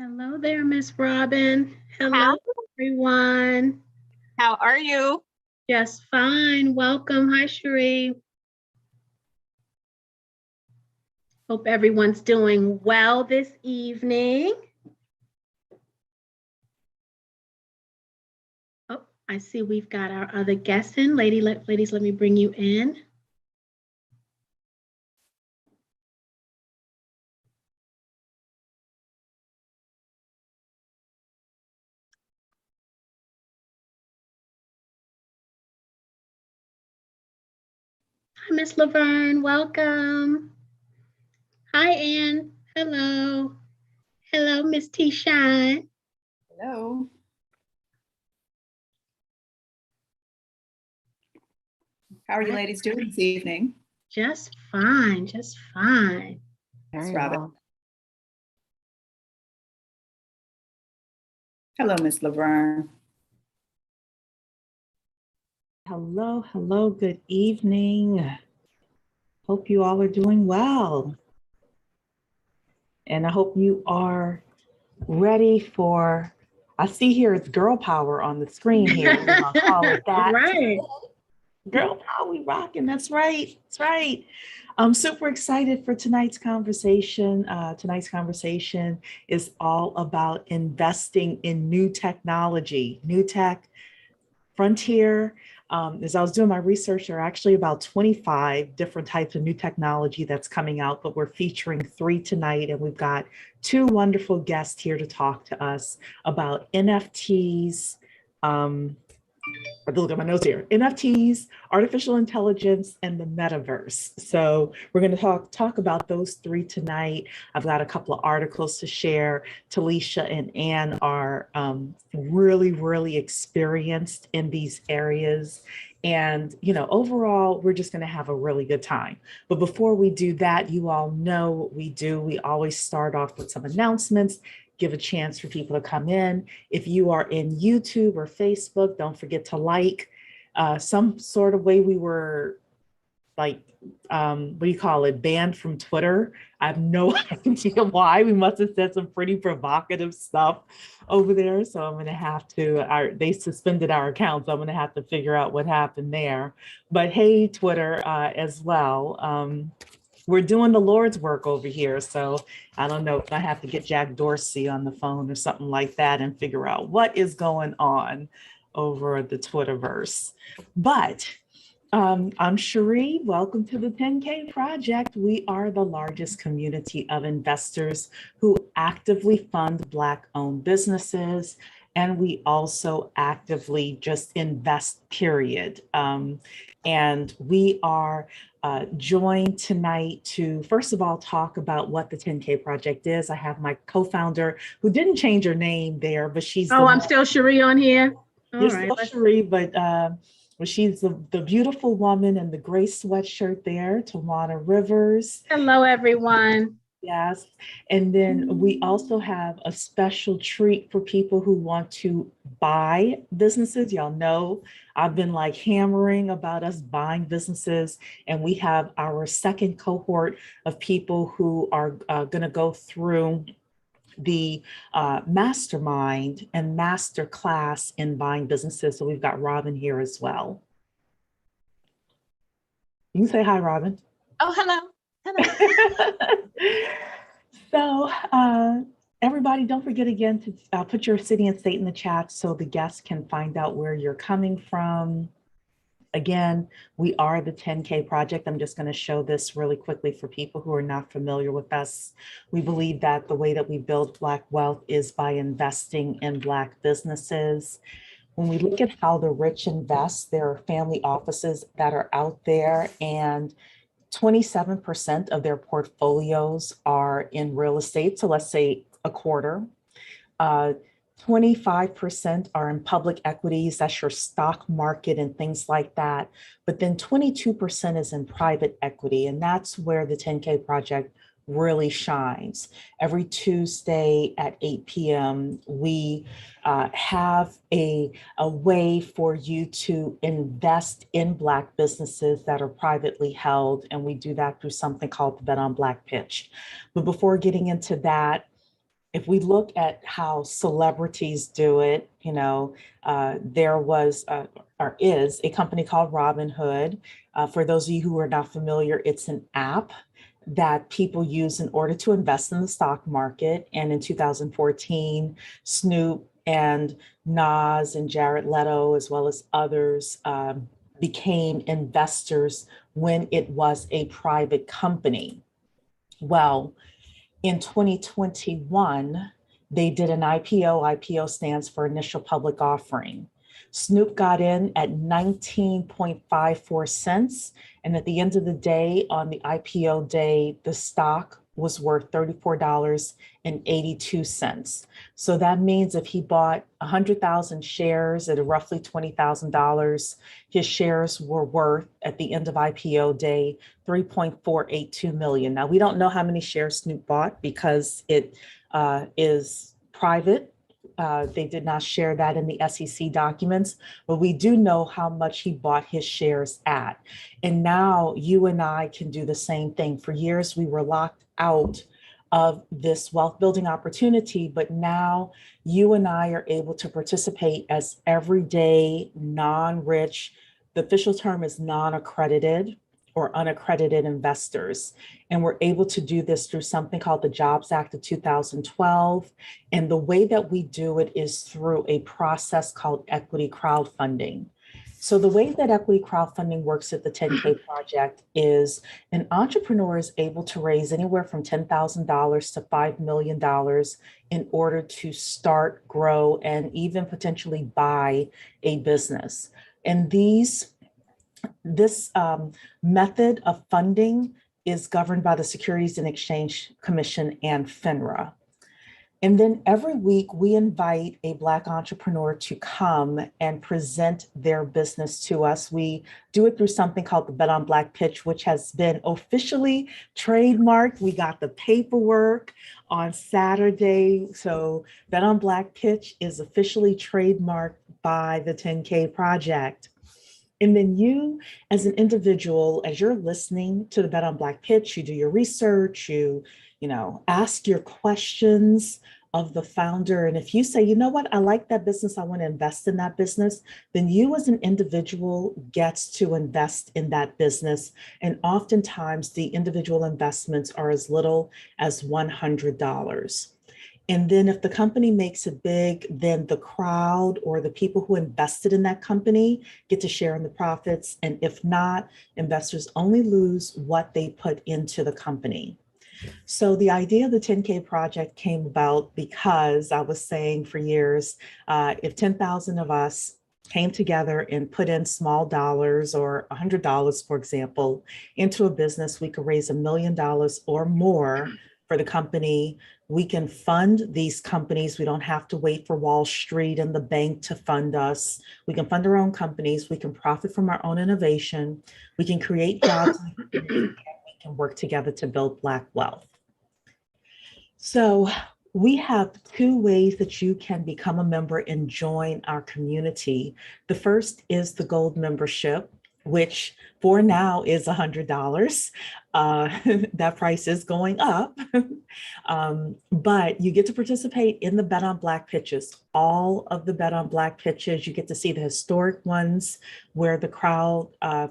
Hello there, Miss Robin. Hi, Hello, everyone. how are you? Just fine. Welcome. Hi, Cherie. Hope everyone's doing well this evening. Oh, I see we've got our other guests in. Ladies, let me bring you in. Hi, Miss Laverne. Welcome. Hi, Ann. Hello. Hello, Miss T. Shine. Hello. How are you ladies doing this evening? Just fine, just fine. Thanks, Robin. Hello, Miss Laverne. Hello, good evening. Hope you all are doing well. And I hope you are ready for, I see here it's girl power on the screen here. We're gonna call it that. Right. Girl power, we rocking, that's right, that's right. I'm super excited for tonight's conversation. Tonight's conversation is all about investing in new technology, new tech, frontier. As I was doing my research, there are actually about 25 different types of new technology that's coming out, but we're featuring 3 tonight, and we've got 2 wonderful guests here to talk to us about NFTs. I have to look at my notes here. NFTs, artificial intelligence, and the metaverse. So we're going to talk about those 3 tonight. I've got a couple of articles to share. Talisha and Ann are really experienced in these areas. And, you know, overall, we're just going to have a really good time. But before we do that, you all know what we do. We always start off with some announcements, give a chance for people to come in. If you are in YouTube or Facebook, don't forget to like. Some sort of way we were like, what do you call it, banned from Twitter. I have no idea why. We must have said some pretty provocative stuff over there. So I'm gonna have to, they suspended our account, so I'm gonna have to figure out what happened there. But hey, Twitter as well. We're doing the Lord's work over here. So I don't know if I have to get Jack Dorsey on the phone or something like that and figure out what is going on over the Twitterverse. But I'm Cherie. Welcome to the 10K Project. We are the largest community of investors who actively fund Black-owned businesses. And we also actively just invest, period. And we are joined tonight to, first of all, talk about what the 10K Project is. I have my co-founder who didn't change her name there, but she's I'm still Cherie on here. You're still Cherie, but she's the beautiful woman in the gray sweatshirt there, Tawana Rivers. Hello, everyone. Yes. And then we also have a special treat for people who want to buy businesses. Y'all know I've been like hammering about us buying businesses, and we have our second cohort of people who are going to go through the mastermind and master class in buying businesses. So we've got Robin here as well. You can say hi, Robin. Oh, hello. So everybody, don't forget again to put your city and state in the chat so the guests can find out where you're coming from. Again, we are the 10K Project. I'm just going to show this really quickly for people who are not familiar with us. We believe that the way that we build Black wealth is by investing in Black businesses. When we look at how the rich invest, there are family offices that are out there, and 27% of their portfolios are in real estate. So let's say a quarter. 25% are in public equities, that's your stock market and things like that. But then 22% is in private equity, and that's where the 10K Project really shines. Every Tuesday at 8 p.m., we have a way for you to invest in Black businesses that are privately held, and we do that through something called the Bet on Black pitch. But before getting into that, if we look at how celebrities do it, there was or is a company called Robinhood. For those of you who are not familiar, it's an app that people use in order to invest in the stock market. And in 2014, Snoop and Nas and Jared Leto, as well as others, became investors when it was a private company. Well, in 2021, they did an IPO. IPO stands for initial public offering. Snoop got in at 19.54 cents. And at the end of the day, on the IPO day, the stock was worth $34.82. So that means if he bought 100,000 shares at roughly $20,000, his shares were worth at the end of IPO day, 3.482 million. Now, we don't know how many shares Snoop bought because it is private. They did not share that in the SEC documents, but we do know how much he bought his shares at. And now you and I can do the same thing. For years, we were locked out of this wealth building opportunity, but now you and I are able to participate as everyday, non-rich, the official term is non-accredited or unaccredited investors. And we're able to do this through something called the Jobs Act of 2012. And the way that we do it is through a process called equity crowdfunding. So the way that equity crowdfunding works at the 10K Project is an entrepreneur is able to raise anywhere from $10,000 to $5 million in order to start, grow, and even potentially buy a business. And this method of funding is governed by the Securities and Exchange Commission and FINRA. And then every week we invite a Black entrepreneur to come and present their business to us. We do it through something called the Bet on Black pitch, which has been officially trademarked. We got the paperwork on Saturday. So Bet on Black pitch is officially trademarked by the 10K Project. And then you, as an individual, as you're listening to the Bet on Black pitch, you do your research, you ask your questions of the founder. And if you say, you know what, I like that business, I want to invest in that business, then you as an individual gets to invest in that business. And oftentimes the individual investments are as little as $100. And then if the company makes it big, then the crowd or the people who invested in that company get to share in the profits. And if not, investors only lose what they put into the company. So the idea of the 10K Project came about because I was saying for years, if 10,000 of us came together and put in small dollars or $100, for example, into a business, we could raise $1 million or more for the company. We can fund these companies. We don't have to wait for Wall Street and the bank to fund us. We can fund our own companies. We can profit from our own innovation. We can create jobs and we can work together to build Black wealth. So we have two ways that you can become a member and join our community. The first is the gold membership, which for now is $100. That price is going up, but you get to participate in the Bet on Black pitches. All of the Bet on Black pitches, you get to see the historic ones where the crowd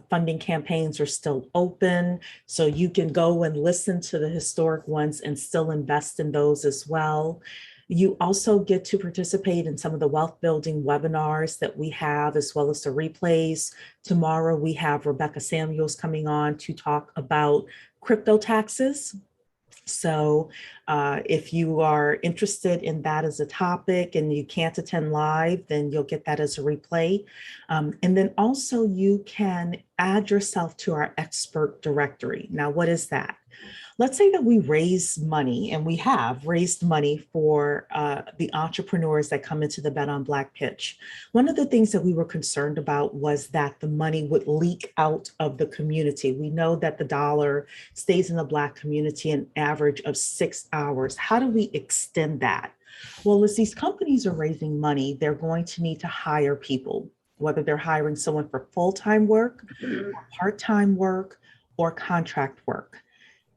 funding campaigns are still open. So you can go and listen to the historic ones and still invest in those as well. You also get to participate in some of the wealth building webinars that we have, as well as the replays. Tomorrow, we have Rebecca Samuels coming on to talk about crypto taxes. So if you are interested in that as a topic and you can't attend live, then you'll get that as a replay. And then also you can add yourself to our expert directory. Now, what is that? Let's say that we raise money, and we have raised money for the entrepreneurs that come into the Bet on Black pitch. One of the things that we were concerned about was that the money would leak out of the community. We know that the dollar stays in the Black community an average of 6 hours. How do we extend that? Well, as these companies are raising money, they're going to need to hire people, whether they're hiring someone for full-time work, or part-time work, or contract work.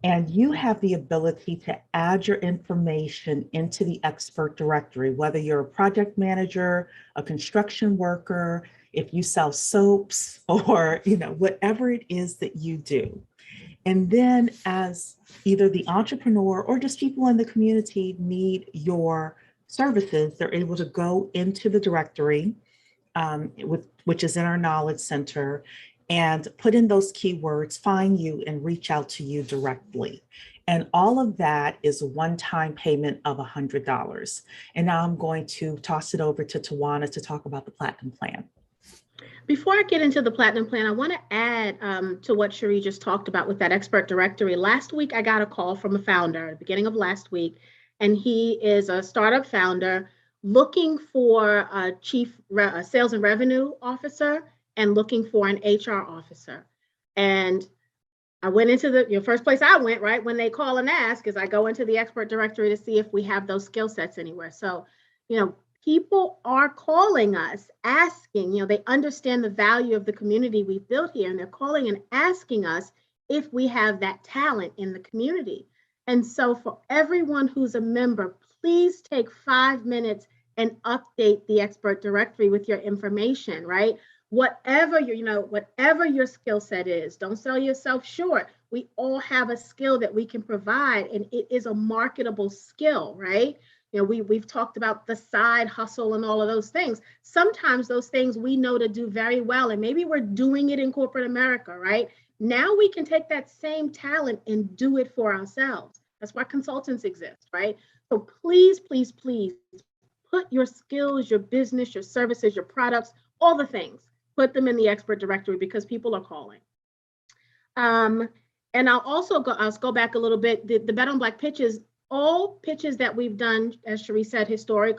And you have the ability to add your information into the expert directory, whether you're a project manager, a construction worker, if you sell soaps, or whatever it is that you do. And then as either the entrepreneur or just people in the community need your services, they're able to go into the directory, which is in our knowledge center, and put in those keywords, find you, and reach out to you directly. And all of that is a one-time payment of $100. And now I'm going to toss it over to Tawana to talk about the Platinum Plan. Before I get into the Platinum Plan, I want to add to what Cherie just talked about with that expert directory. Last week, I got a call from a founder at the beginning of last week, and he is a startup founder looking for a chief sales and revenue officer and looking for an HR officer. And I went into the first place I went, right, when they call and ask, is I go into the expert directory to see if we have those skill sets anywhere. So, people are calling us, asking, they understand the value of the community we've built here, and they're calling and asking us if we have that talent in the community. And so for everyone who's a member, please take 5 minutes and update the expert directory with your information, right? Whatever whatever your skill set is, don't sell yourself short. We all have a skill that we can provide, and it is a marketable skill, right? We've talked about the side hustle and all of those things. Sometimes those things we know to do very well, and maybe we're doing it in corporate America, right? Now we can take that same talent and do it for ourselves. That's why consultants exist, right? So please, please, please put your skills, your business, your services, your products, all the things, put them in the expert directory because people are calling. And I'll go back a little bit. The Bet on Black pitches, all pitches that we've done, as Cherie said, historic,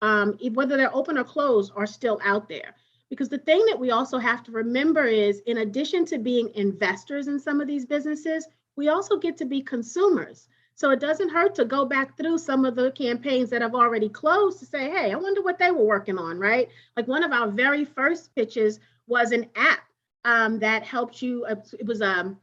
whether they're open or closed, are still out there. Because the thing that we also have to remember is, in addition to being investors in some of these businesses, we also get to be consumers. So it doesn't hurt to go back through some of the campaigns that have already closed to say, hey, I wonder what they were working on, right? Like one of our very first pitches was an app that helped you. It was a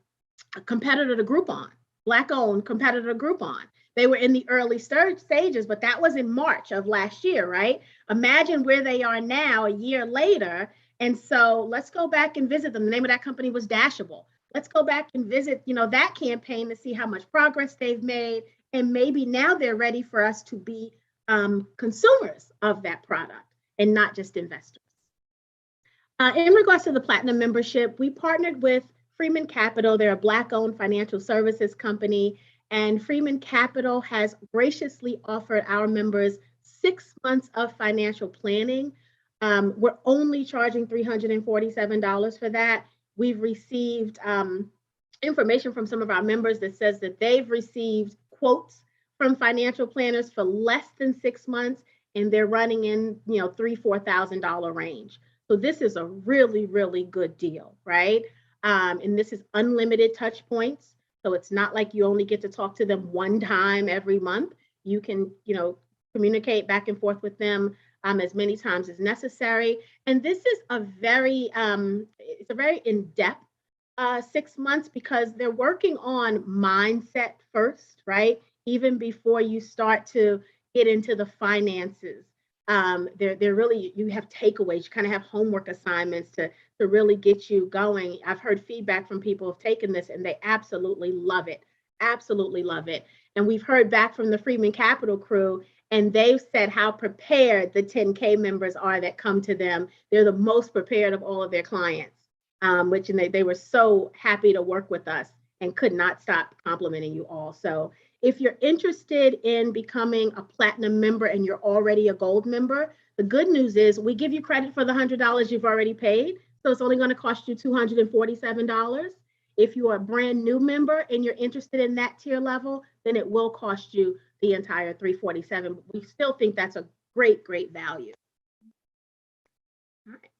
competitor to Groupon, Black-owned competitor to Groupon. They were in the early stages, but that was in March of last year, right? Imagine where they are now a year later. And so let's go back and visit them. The name of that company was Dashable. Let's go back and visit, that campaign to see how much progress they've made. And maybe now they're ready for us to be consumers of that product and not just investors. In regards to the Platinum membership, we partnered with Freeman Capital. They're a Black-owned financial services company. And Freeman Capital has graciously offered our members 6 months of financial planning. We're only charging $347 for that. We've received information from some of our members that says that they've received quotes from financial planners for less than 6 months, and they're running in, $3,000-4,000 range. So this is a really, really good deal, right? And this is unlimited touch points. So it's not like you only get to talk to them one time every month. You can, communicate back and forth with them as many times as necessary. And this is a very in-depth 6 months because they're working on mindset first, right? Even before you start to get into the finances. They're really, you have takeaways, you kind of have homework assignments to really get you going. I've heard feedback from people who have taken this and they absolutely love it, absolutely love it. And we've heard back from the Freeman Capital crew, and they've said how prepared the 10K members are that come to them. They're the most prepared of all of their clients, which they were so happy to work with us and could not stop complimenting you all. So if you're interested in becoming a Platinum member and you're already a Gold member, the good news is we give you credit for the $100 you've already paid. So it's only going to cost you $247. If you are a brand new member and you're interested in that tier level, then it will cost you the entire $347. We still think that's a great, great value. All right.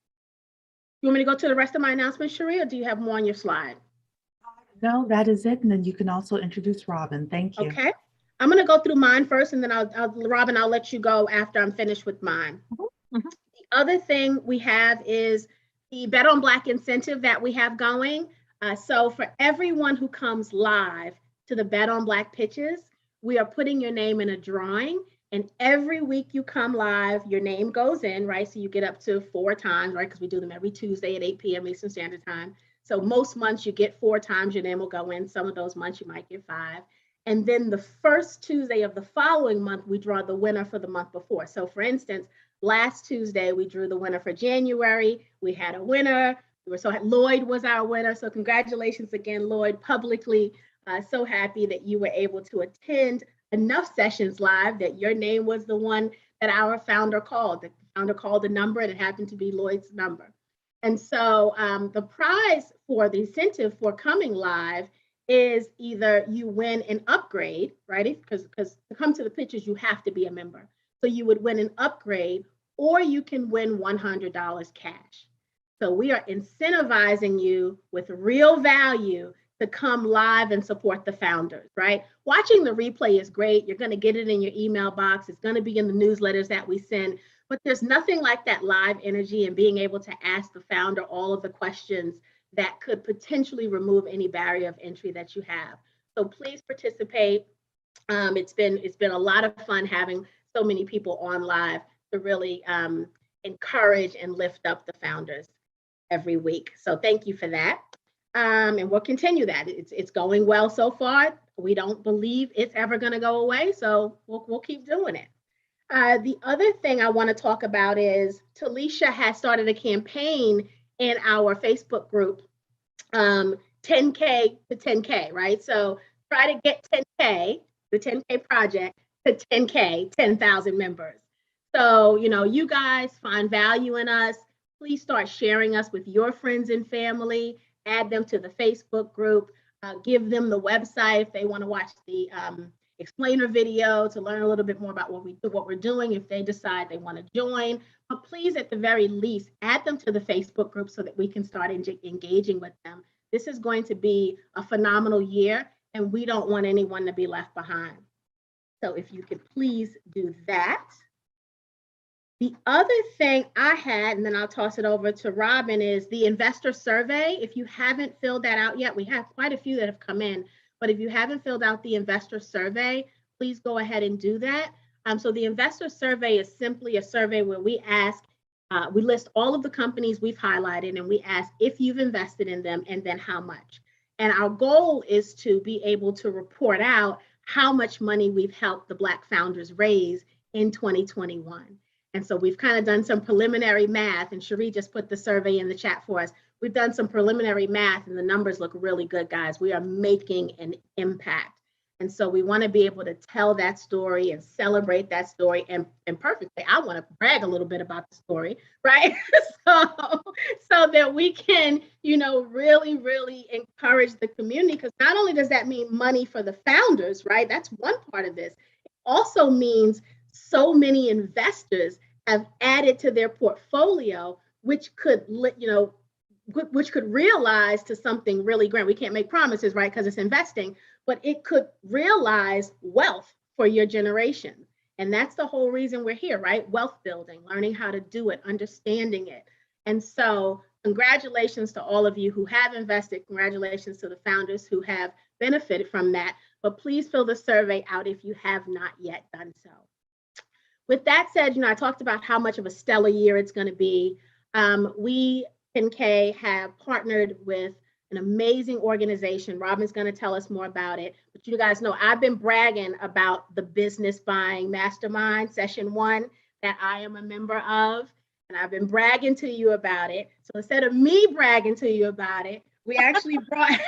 You want me to go to the rest of my announcements, Cherie, or do you have more on your slide? No, that is it. And then you can also introduce Robin. Thank you. Okay. I'm going to go through mine first, and then Robin, I'll let you go after I'm finished with mine. Mm-hmm. The other thing we have is the Bet on Black incentive that we have going. So for everyone who comes live, to the Bet on Black Pitches, we are putting your name in a drawing. And every week you come live, your name goes in, right? So you get up to 4 times, right? Because we do them every Tuesday at 8 p.m. Eastern Standard Time. So most months you get 4 times, your name will go in. Some of those months you might get 5. And then the first Tuesday of the following month, we draw the winner for the month before. So for instance, last Tuesday, we drew the winner for January. We had a winner. Lloyd was our winner. So congratulations again, Lloyd, publicly. So happy that you were able to attend enough sessions live that your name was the one that our founder called. The founder called the number and it happened to be Lloyd's number. And so the prize for the incentive for coming live is either you win an upgrade, right? Because to come to the pitches, you have to be a member. So you would win an upgrade, or you can win $100 cash. So we are incentivizing you with real value to come live and support the founders, right? Watching the replay is great. You're going to get it in your email box. It's going to be in the newsletters that we send, but there's nothing like that live energy and being able to ask the founder all of the questions that could potentially remove any barrier of entry that you have. So please participate. It's been a lot of fun having so many people on live to really encourage and lift up the founders every week. So thank you for that. And we'll continue that. It's going well so far. We don't believe it's ever going to go away, so we'll keep doing it. The other thing I want to talk about is Talisha has started a campaign in our Facebook group, 10K to 10K, right? So try to get 10K, the 10K project, to 10K, 10,000 members. So, you guys find value in us. Please start sharing us with your friends and family. Add them to the Facebook group. Give them the website if they want to watch the explainer video to learn a little bit more about what we're doing if they decide they want to join. But please, at the very least, add them to the Facebook group so that we can start engaging with them. This is going to be a phenomenal year, and we don't want anyone to be left behind. So if you could please do that. The other thing I had, and then I'll toss it over to Robin, is the investor survey. If you haven't filled that out yet, we have quite a few that have come in, but if you haven't filled out the investor survey, please go ahead and do that. So the investor survey is simply a survey where we ask, we list all of the companies we've highlighted and we ask if you've invested in them and then how much. And our goal is to be able to report out how much money we've helped the Black founders raise in 2021. And so we've kind of done some preliminary math, and Cherie just put the survey in the chat for us. We've done some preliminary math and the numbers look really good, guys. We are making an impact. And so we want to be able to tell that story and celebrate that story. And perfectly, I want to brag a little bit about the story, right? so that we can, really, really encourage the community, because not only does that mean money for the founders, right? That's one part of this. It also means so many investors have added to their portfolio, which could, which could realize to something really grand. We can't make promises, right? Because it's investing, but it could realize wealth for your generation. And that's the whole reason we're here, right? Wealth building, learning how to do it, understanding it. And so congratulations to all of you who have invested. Congratulations to the founders who have benefited from that. But please fill the survey out if you have not yet done so. With that said, I talked about how much of a stellar year it's going to be. We, 10K, have partnered with an amazing organization. Robin's going to tell us more about it. But you guys know I've been bragging about the Business Buying Mastermind Session 1 that I am a member of. And I've been bragging to you about it. So instead of me bragging to you about it, we actually brought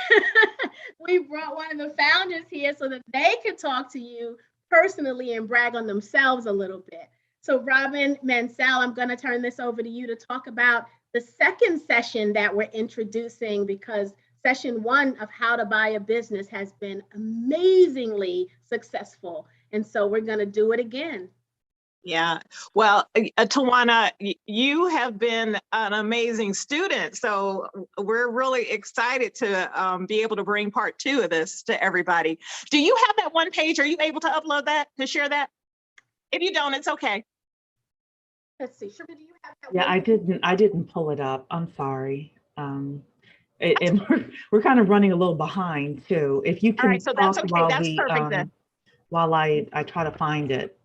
one of the founders here so that they could talk to you personally and brag on themselves a little bit. So Robin Mansell, I'm going to turn this over to you to talk about the second session that we're introducing, because session 1 of How to Buy a Business has been amazingly successful. And so we're going to do it again. Yeah, well, Tawana, you have been an amazing student. So we're really excited to be able to bring part 2 of this to everybody. Do you have that one page? Are you able to upload that, to share that? If you don't, it's okay. Let's see, Cherie, do you have that? Yeah, I didn't pull it up. I'm sorry. And we're kind of running a little behind too. If you All can right, so that's talk okay. while That's perfect then. while I try to find it.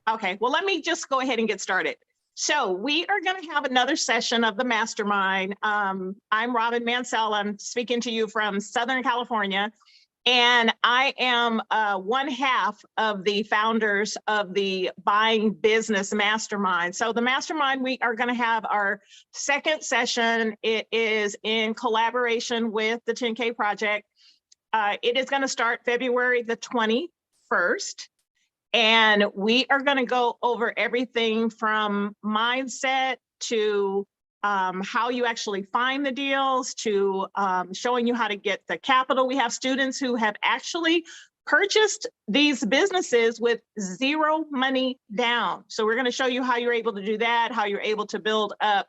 Okay, well, let me just go ahead and get started. So we are going to have another session of the mastermind. I'm Robin Mansell. I'm speaking to you from Southern California, and I am one half of the founders of the Buying Business Mastermind. So the mastermind, we are going to have our second session. It is in collaboration with the 10K Project. It is going to start February the 21st. And we are going to go over everything from mindset to how you actually find the deals, to showing you how to get the capital. We have students who have actually purchased these businesses with zero money down. So we're going to show you how you're able to do that, how you're able to build up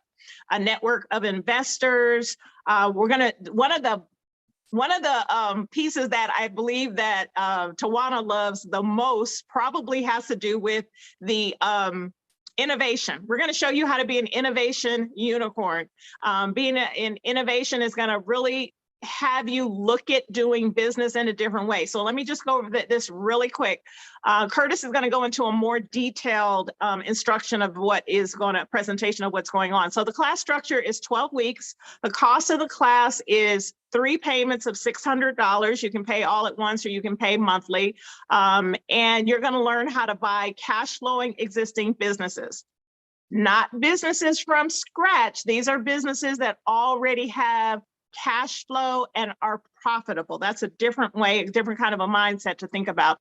a network of investors. One of the pieces that I believe that Tawana loves the most probably has to do with the innovation. We're going to show you how to be an innovation unicorn. Being in innovation is going to really have you look at doing business in a different way. So let me just go over this really quick. Curtis is going to go into a more detailed instruction of presentation of what's going on. So the class structure is 12 weeks. The cost of the class is 3 payments of $600. You can pay all at once or you can pay monthly. And you're going to learn how to buy cash flowing existing businesses. Not businesses from scratch. These are businesses that already have cash flow and are profitable. That's a different way, a different kind of a mindset to think about.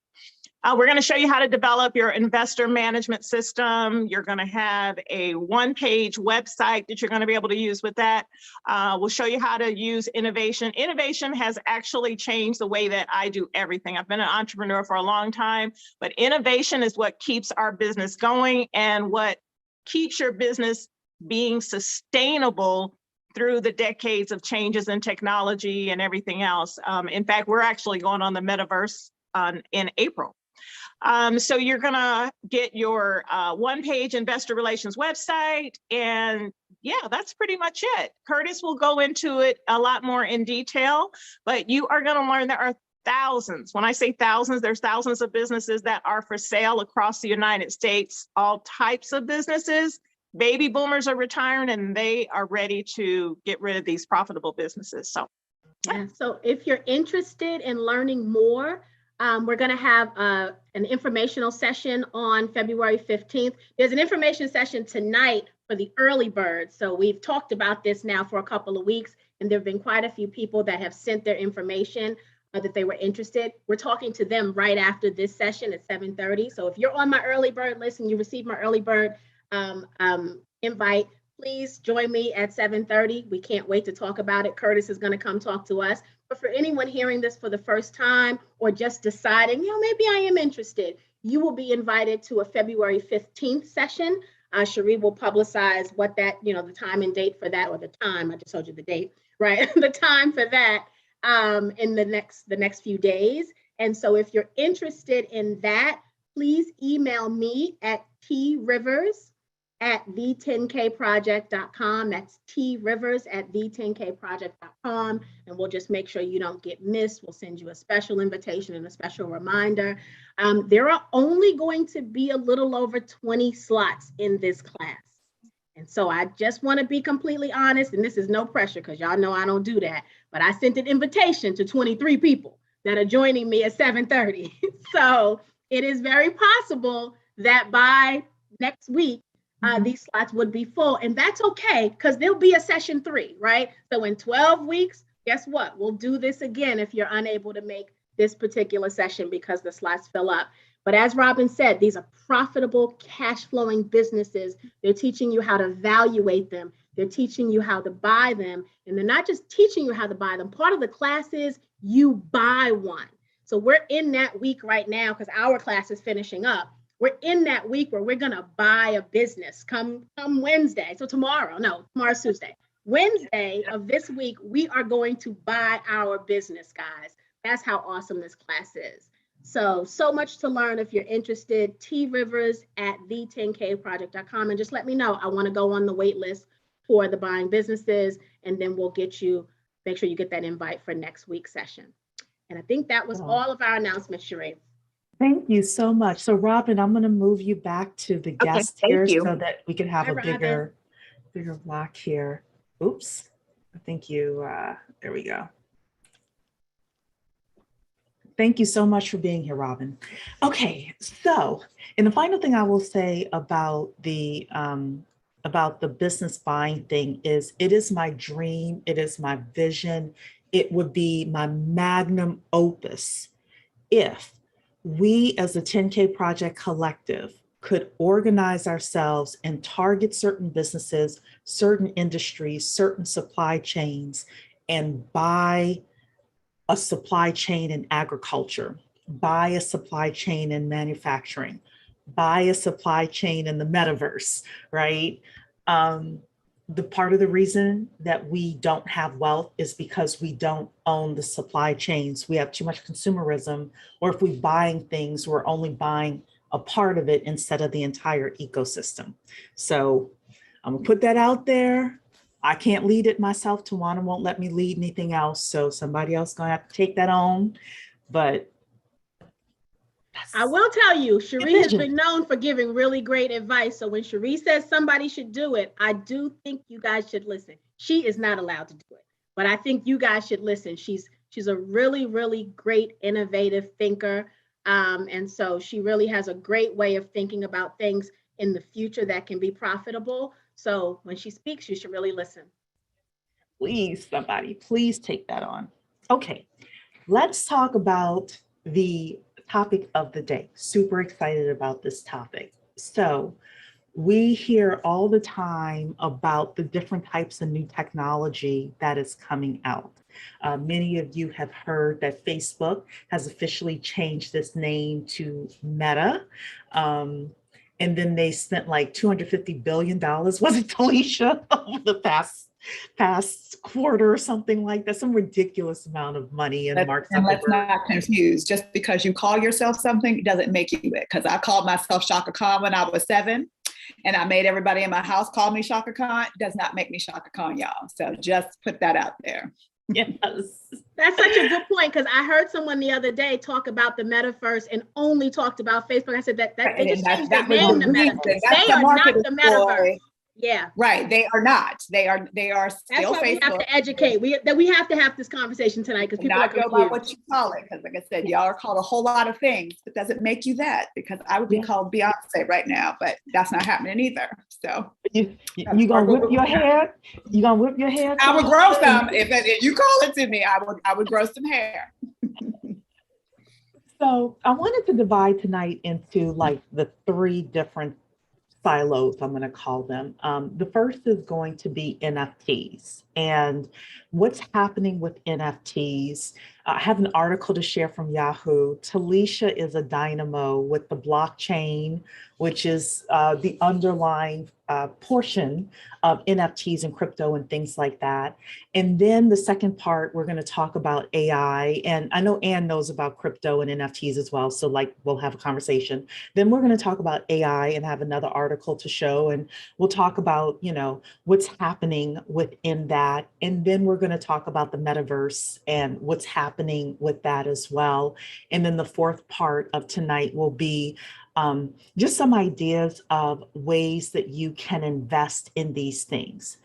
We're going to show you how to develop your investor management system. You're going to have a one-page website that you're going to be able to use with that. We'll show you how to use innovation. Innovation has actually changed the way that I do everything. I've been an entrepreneur for a long time, but innovation is what keeps our business going and what keeps your business being sustainable through the decades of changes in technology and everything else. In fact, we're actually going on the Metaverse in April. So you're gonna get your one-page investor relations website, and yeah, that's pretty much it. Curtis will go into it a lot more in detail, but you are gonna learn there are thousands. When I say thousands, there's thousands of businesses that are for sale across the United States, all types of businesses. Baby boomers are retiring and they are ready to get rid of these profitable businesses. So, yeah. So if you're interested in learning more, we're going to have an informational session on February 15th. There's an information session tonight for the early birds. So we've talked about this now for a couple of weeks, and there have been quite a few people that have sent their information that they were interested. We're talking to them right after this session at 7:30. So if you're on my early bird list and you received my early bird invite, please join me at 7:30. We can't wait to talk about it. Curtis is going to come talk to us. But for anyone hearing this for the first time or just deciding, maybe I am interested, you will be invited to a February 15th session. Cherie will publicize what that, the time and date for that, or the time, I just told you the date, right? The time for that in the next few days. And so if you're interested in that, please email me at trivers@the10kproject.com. That's trivers@the10kproject.com. And we'll just make sure you don't get missed. We'll send you a special invitation and a special reminder. There are only going to be a little over 20 slots in this class. And so I just want to be completely honest, and this is no pressure because y'all know I don't do that, but I sent an invitation to 23 people that are joining me at 7:30. So it is very possible that by next week, these slots would be full, and that's okay because there'll be a session 3, right? So in 12 weeks, guess what? We'll do this again if you're unable to make this particular session because the slots fill up. But as Robin said, these are profitable, cash flowing businesses. They're teaching you how to evaluate them. They're teaching you how to buy them. And they're not just teaching you how to buy them. Part of the class is you buy one. So we're in that week right now because our class is finishing up. We're in that week where we're going to buy a business come Wednesday. So tomorrow's Tuesday. Wednesday of this week, we are going to buy our business, guys. That's how awesome this class is. So much to learn if you're interested. trivers@the10kproject.com, and just let me know. I want to go on the wait list for the buying businesses, and then we'll get you make sure you get that invite for next week's session. And I think that was Oh. all of our announcements, Sheree. Thank you so much. So Robin, I'm going to move you back to the guest thank here you. so that we can have Hi, a Robin. bigger block here. Oops. I think you, there we go. Thank you so much for being here, Robin. Okay, so, and the final thing I will say about the business buying thing is, it is my dream, it is my vision, it would be my magnum opus if we as a 10K Project Collective could organize ourselves and target certain businesses, certain industries, certain supply chains, and buy a supply chain in agriculture, buy a supply chain in manufacturing, buy a supply chain in the metaverse, right? The part of the reason that we don't have wealth is because we don't own the supply chains. We have too much consumerism, or if we're buying things, we're only buying a part of it instead of the entire ecosystem. So I'm gonna put that out there. I can't lead it myself. Tawana won't let me lead anything else. So somebody else gonna have to take that on. But I will tell you, Sheree has vision. been known for giving really great advice. So when Sheree says somebody should do it, I do think you guys should listen. She is not allowed to do it, but I think you guys should listen. She's a really, really great, innovative thinker. And so she really has a great way of thinking about things in the future that can be profitable. So when she speaks, you should really listen. Please, somebody, please take that on. Okay, let's talk about the topic of the day. Super excited about this topic. So we hear all the time about the different types of new technology that is coming out. Many of you have heard that Facebook has officially changed its name to Meta. And then they spent like $250 billion, was it, Talisha, over the past quarter or something like that, some ridiculous amount of money. And Mark And let's Zuckerberg. not confuse, just because you call yourself something, it doesn't make you it. Because I called myself Shaka Khan when I was 7, and I made everybody in my house call me Shaka Khan. It does not make me Shaka Khan, y'all. So just put that out there. Yes. That's such a good point, because I heard someone the other day talk about the Metaverse and only talked about Facebook. I said that they just changed their name to Meta. They are not the Metaverse. Yeah. Right. They are not. They are That's still why we have Facebook. to educate. We have to have this conversation tonight because people are Not go by confused. what you call it. Because like I said, y'all are called a whole lot of things. It doesn't make you that, because I would be called Beyonce right now, but that's not happening either. So You gonna whip your hair? You gonna whip your hair? I would grow some. If you call it to me, I would grow some hair. So I wanted to divide tonight into like the 3 different silos, I'm going to call them. The first is going to be NFTs and what's happening with NFTs. I have an article to share from Yahoo. Talisha is a dynamo with the blockchain, which is the underlying portion of NFTs and crypto and things like that. And then the second part, we're going to talk about AI. And I know Ann knows about crypto and NFTs as well. So like we'll have a conversation. Then we're going to talk about AI and have another article to show. And we'll talk about, you know, what's happening within that. And then we're going to talk about the metaverse and what's happening with that as well. And then the fourth part of tonight will be just some ideas of ways that you can invest in these things.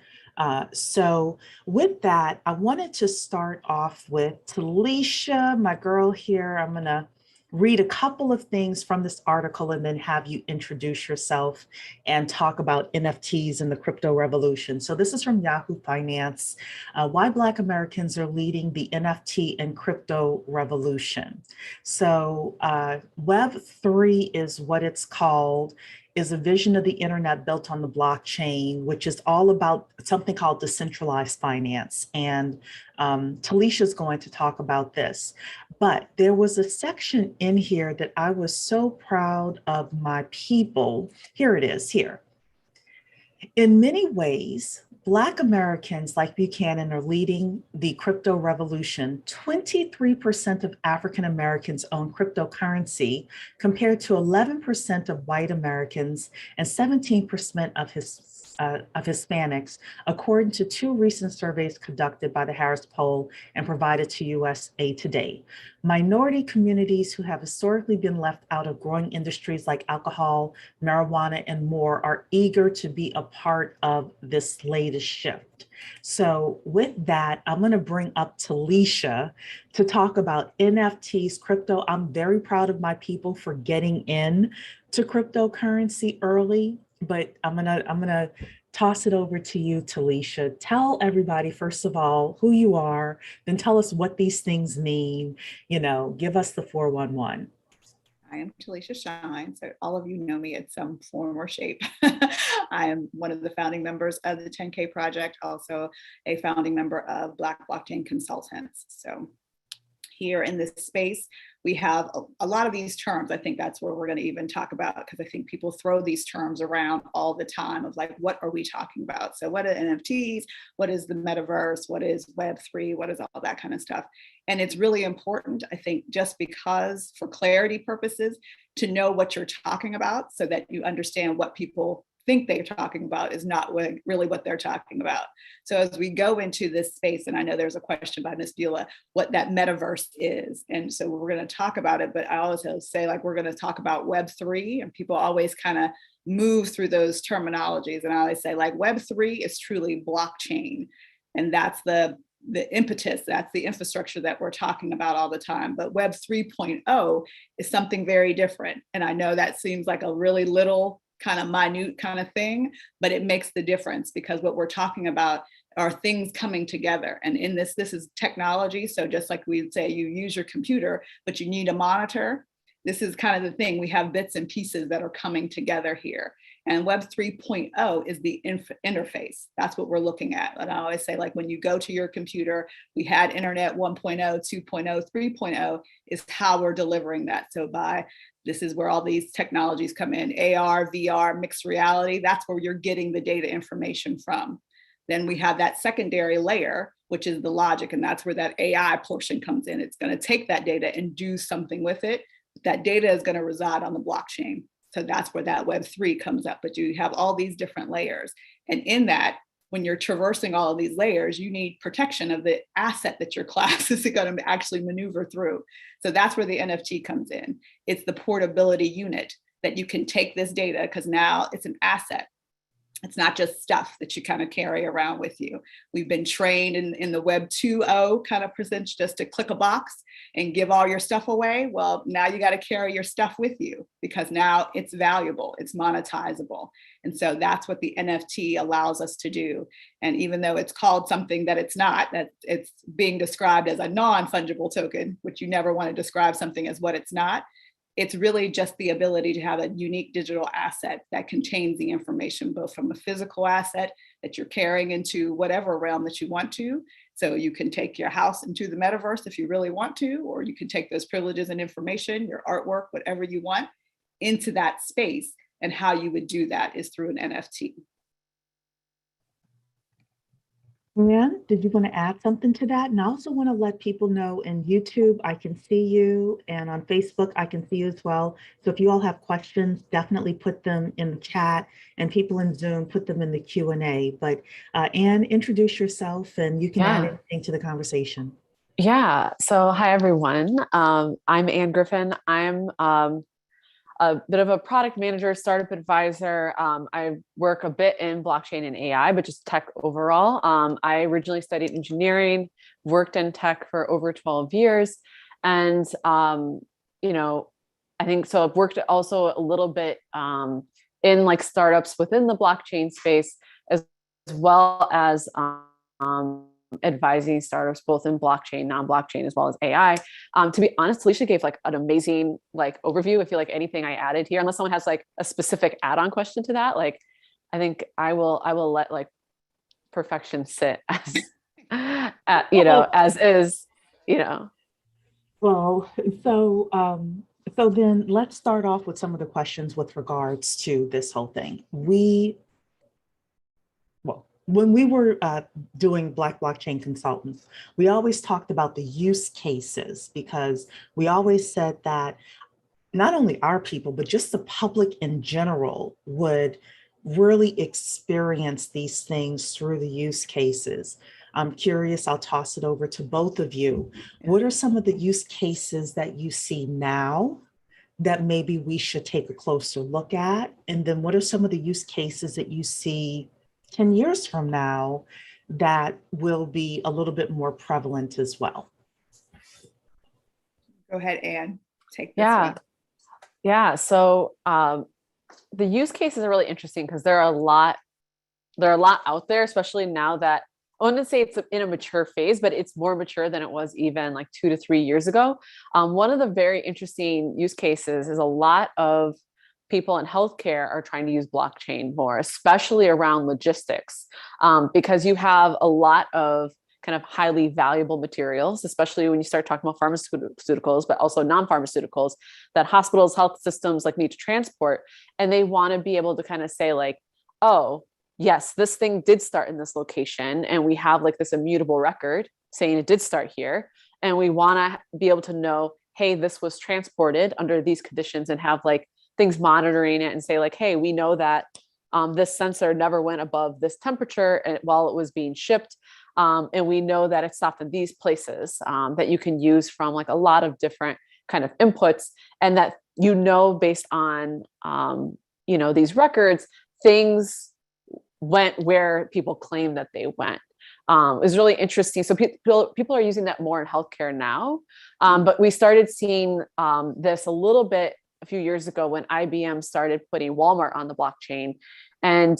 So with that, I wanted to start off with Talisha, my girl here. I'm going to read a couple of things from this article and then have you introduce yourself and talk about NFTs and the crypto revolution. So this is from Yahoo Finance, why Black Americans are leading the NFT and crypto revolution. So Web3 is what it's called, is a vision of the internet built on the blockchain, which is all about something called decentralized finance. And Talisha is going to talk about this. But there was a section in here that I was so proud of my people. Here it is, here. In many ways, Black Americans like Buchanan are leading the crypto revolution. 23% of African Americans own cryptocurrency compared to 11% of white Americans and 17% of of Hispanics, according to 2 recent surveys conducted by the Harris Poll and provided to USA Today. Minority communities who have historically been left out of growing industries like alcohol, marijuana, and more are eager to be a part of this latest shift. So with that, I'm going to bring up Talisha to talk about NFTs, crypto. I'm very proud of my people for getting in to cryptocurrency early, but I'm gonna toss it over to you, Talisha. Tell everybody, first of all, who you are, then tell us what these things mean. Give us the 411. I am Talisha Shine, so all of you know me in some form or shape. I am one of the founding members of the 10K Project, also a founding member of Black Blockchain Consultants. So here in this space, we have a lot of these terms. I think that's where we're going to even talk about, because I think people throw these terms around all the time of like, what are we talking about? So what are NFTs? What is the metaverse? What is Web3? What is all that kind of stuff? And it's really important, I think, just because for clarity purposes, to know what you're talking about so that you understand what people think they're talking about is not really what they're talking about. So as we go into this space, and I know there's a question by Ms. Beulah, what that metaverse is. And so we're going to talk about it, but I always say like, we're going to talk about Web3, and people always kind of move through those terminologies. And I always say like Web3 is truly blockchain. And that's the impetus, that's the infrastructure that we're talking about all the time. But Web 3.0 is something very different. And I know that seems like a really little kind of minute kind of thing, but it makes the difference, because what we're talking about are things coming together. And in this is technology. So just like we'd say you use your computer, but you need a monitor. This is kind of the thing. We have bits and pieces that are coming together here. And Web 3.0 is the interface. That's what we're looking at. And I always say, like, when you go to your computer, we had internet 1.0, 2.0, 3.0 is how we're delivering that. So this is where all these technologies come in, AR, VR, mixed reality. That's where you're getting the data information from. Then we have that secondary layer, which is the logic. And that's where that AI portion comes in. It's going to take that data and do something with it. That data is going to reside on the blockchain. So that's where that Web3 comes up. But you have all these different layers. And in that, when you're traversing all of these layers, you need protection of the asset that your class is going to actually maneuver through. So that's where the NFT comes in. It's the portability unit that you can take this data, because now it's an asset. It's not just stuff that you kind of carry around with you. We've been trained in the Web 2.0 kind of presents just to click a box and give all your stuff away. Well, now you got to carry your stuff with you, because now it's valuable, it's monetizable. And so that's what the NFT allows us to do. And even though it's called something that it's not, that it's being described as a non-fungible token, which you never want to describe something as what it's not, it's really just the ability to have a unique digital asset that contains the information, both from a physical asset that you're carrying into whatever realm that you want to. So you can take your house into the metaverse if you really want to, or you can take those privileges and information, your artwork, whatever you want, into that space. And how you would do that is through an NFT. Brianna, did you want to add something to that? And I also want to let people know in YouTube, I can see you, and on Facebook, I can see you as well. So if you all have questions, definitely put them in the chat, and people in Zoom, put them in the Q&A. But Anne, introduce yourself, and you can add anything to the conversation. Yeah, so hi, everyone. I'm Anne Griffin. I'm a bit of a product manager, startup advisor. I work a bit in blockchain and AI, but just tech overall. I originally studied engineering, worked in tech for over 12 years. And, I think so I've worked also a little bit in like startups within the blockchain space, as well as advising startups both in blockchain, non-blockchain, as well as AI. To be honest, Talisha gave like an amazing like overview. I feel like anything I added here, unless someone has like a specific add-on question to that, like I think I will let like perfection sit as as is, Well, so then let's start off with some of the questions with regards to this whole thing. When we were doing Black Blockchain Consultants, we always talked about the use cases, because we always said that not only our people, but just the public in general would really experience these things through the use cases. I'm curious, I'll toss it over to both of you. What are some of the use cases that you see now that maybe we should take a closer look at? And then what are some of the use cases that you see 10 years from now that will be a little bit more prevalent as well? Go ahead, Anne. Take this Yeah. one. Yeah. So the use cases are really interesting because there are a lot out there, especially now that I wouldn't say it's in a mature phase, but it's more mature than it was even like 2 to 3 years ago. One of the very interesting use cases is a lot of people in healthcare are trying to use blockchain more, especially around logistics, because you have a lot of kind of highly valuable materials, especially when you start talking about pharmaceuticals, but also non-pharmaceuticals that hospitals, health systems like need to transport. And they want to be able to kind of say like, oh, yes, this thing did start in this location. And we have like this immutable record saying it did start here. And we want to be able to know, hey, this was transported under these conditions and have like things monitoring it and say like, hey, we know that this sensor never went above this temperature while it was being shipped. And we know that it stopped in these places that you can use from like a lot of different kind of inputs, and that, based on, these records, things went where people claim that they went. Is really interesting. So people are using that more in healthcare now. But we started seeing this a little bit a few years ago when IBM started putting Walmart on the blockchain, and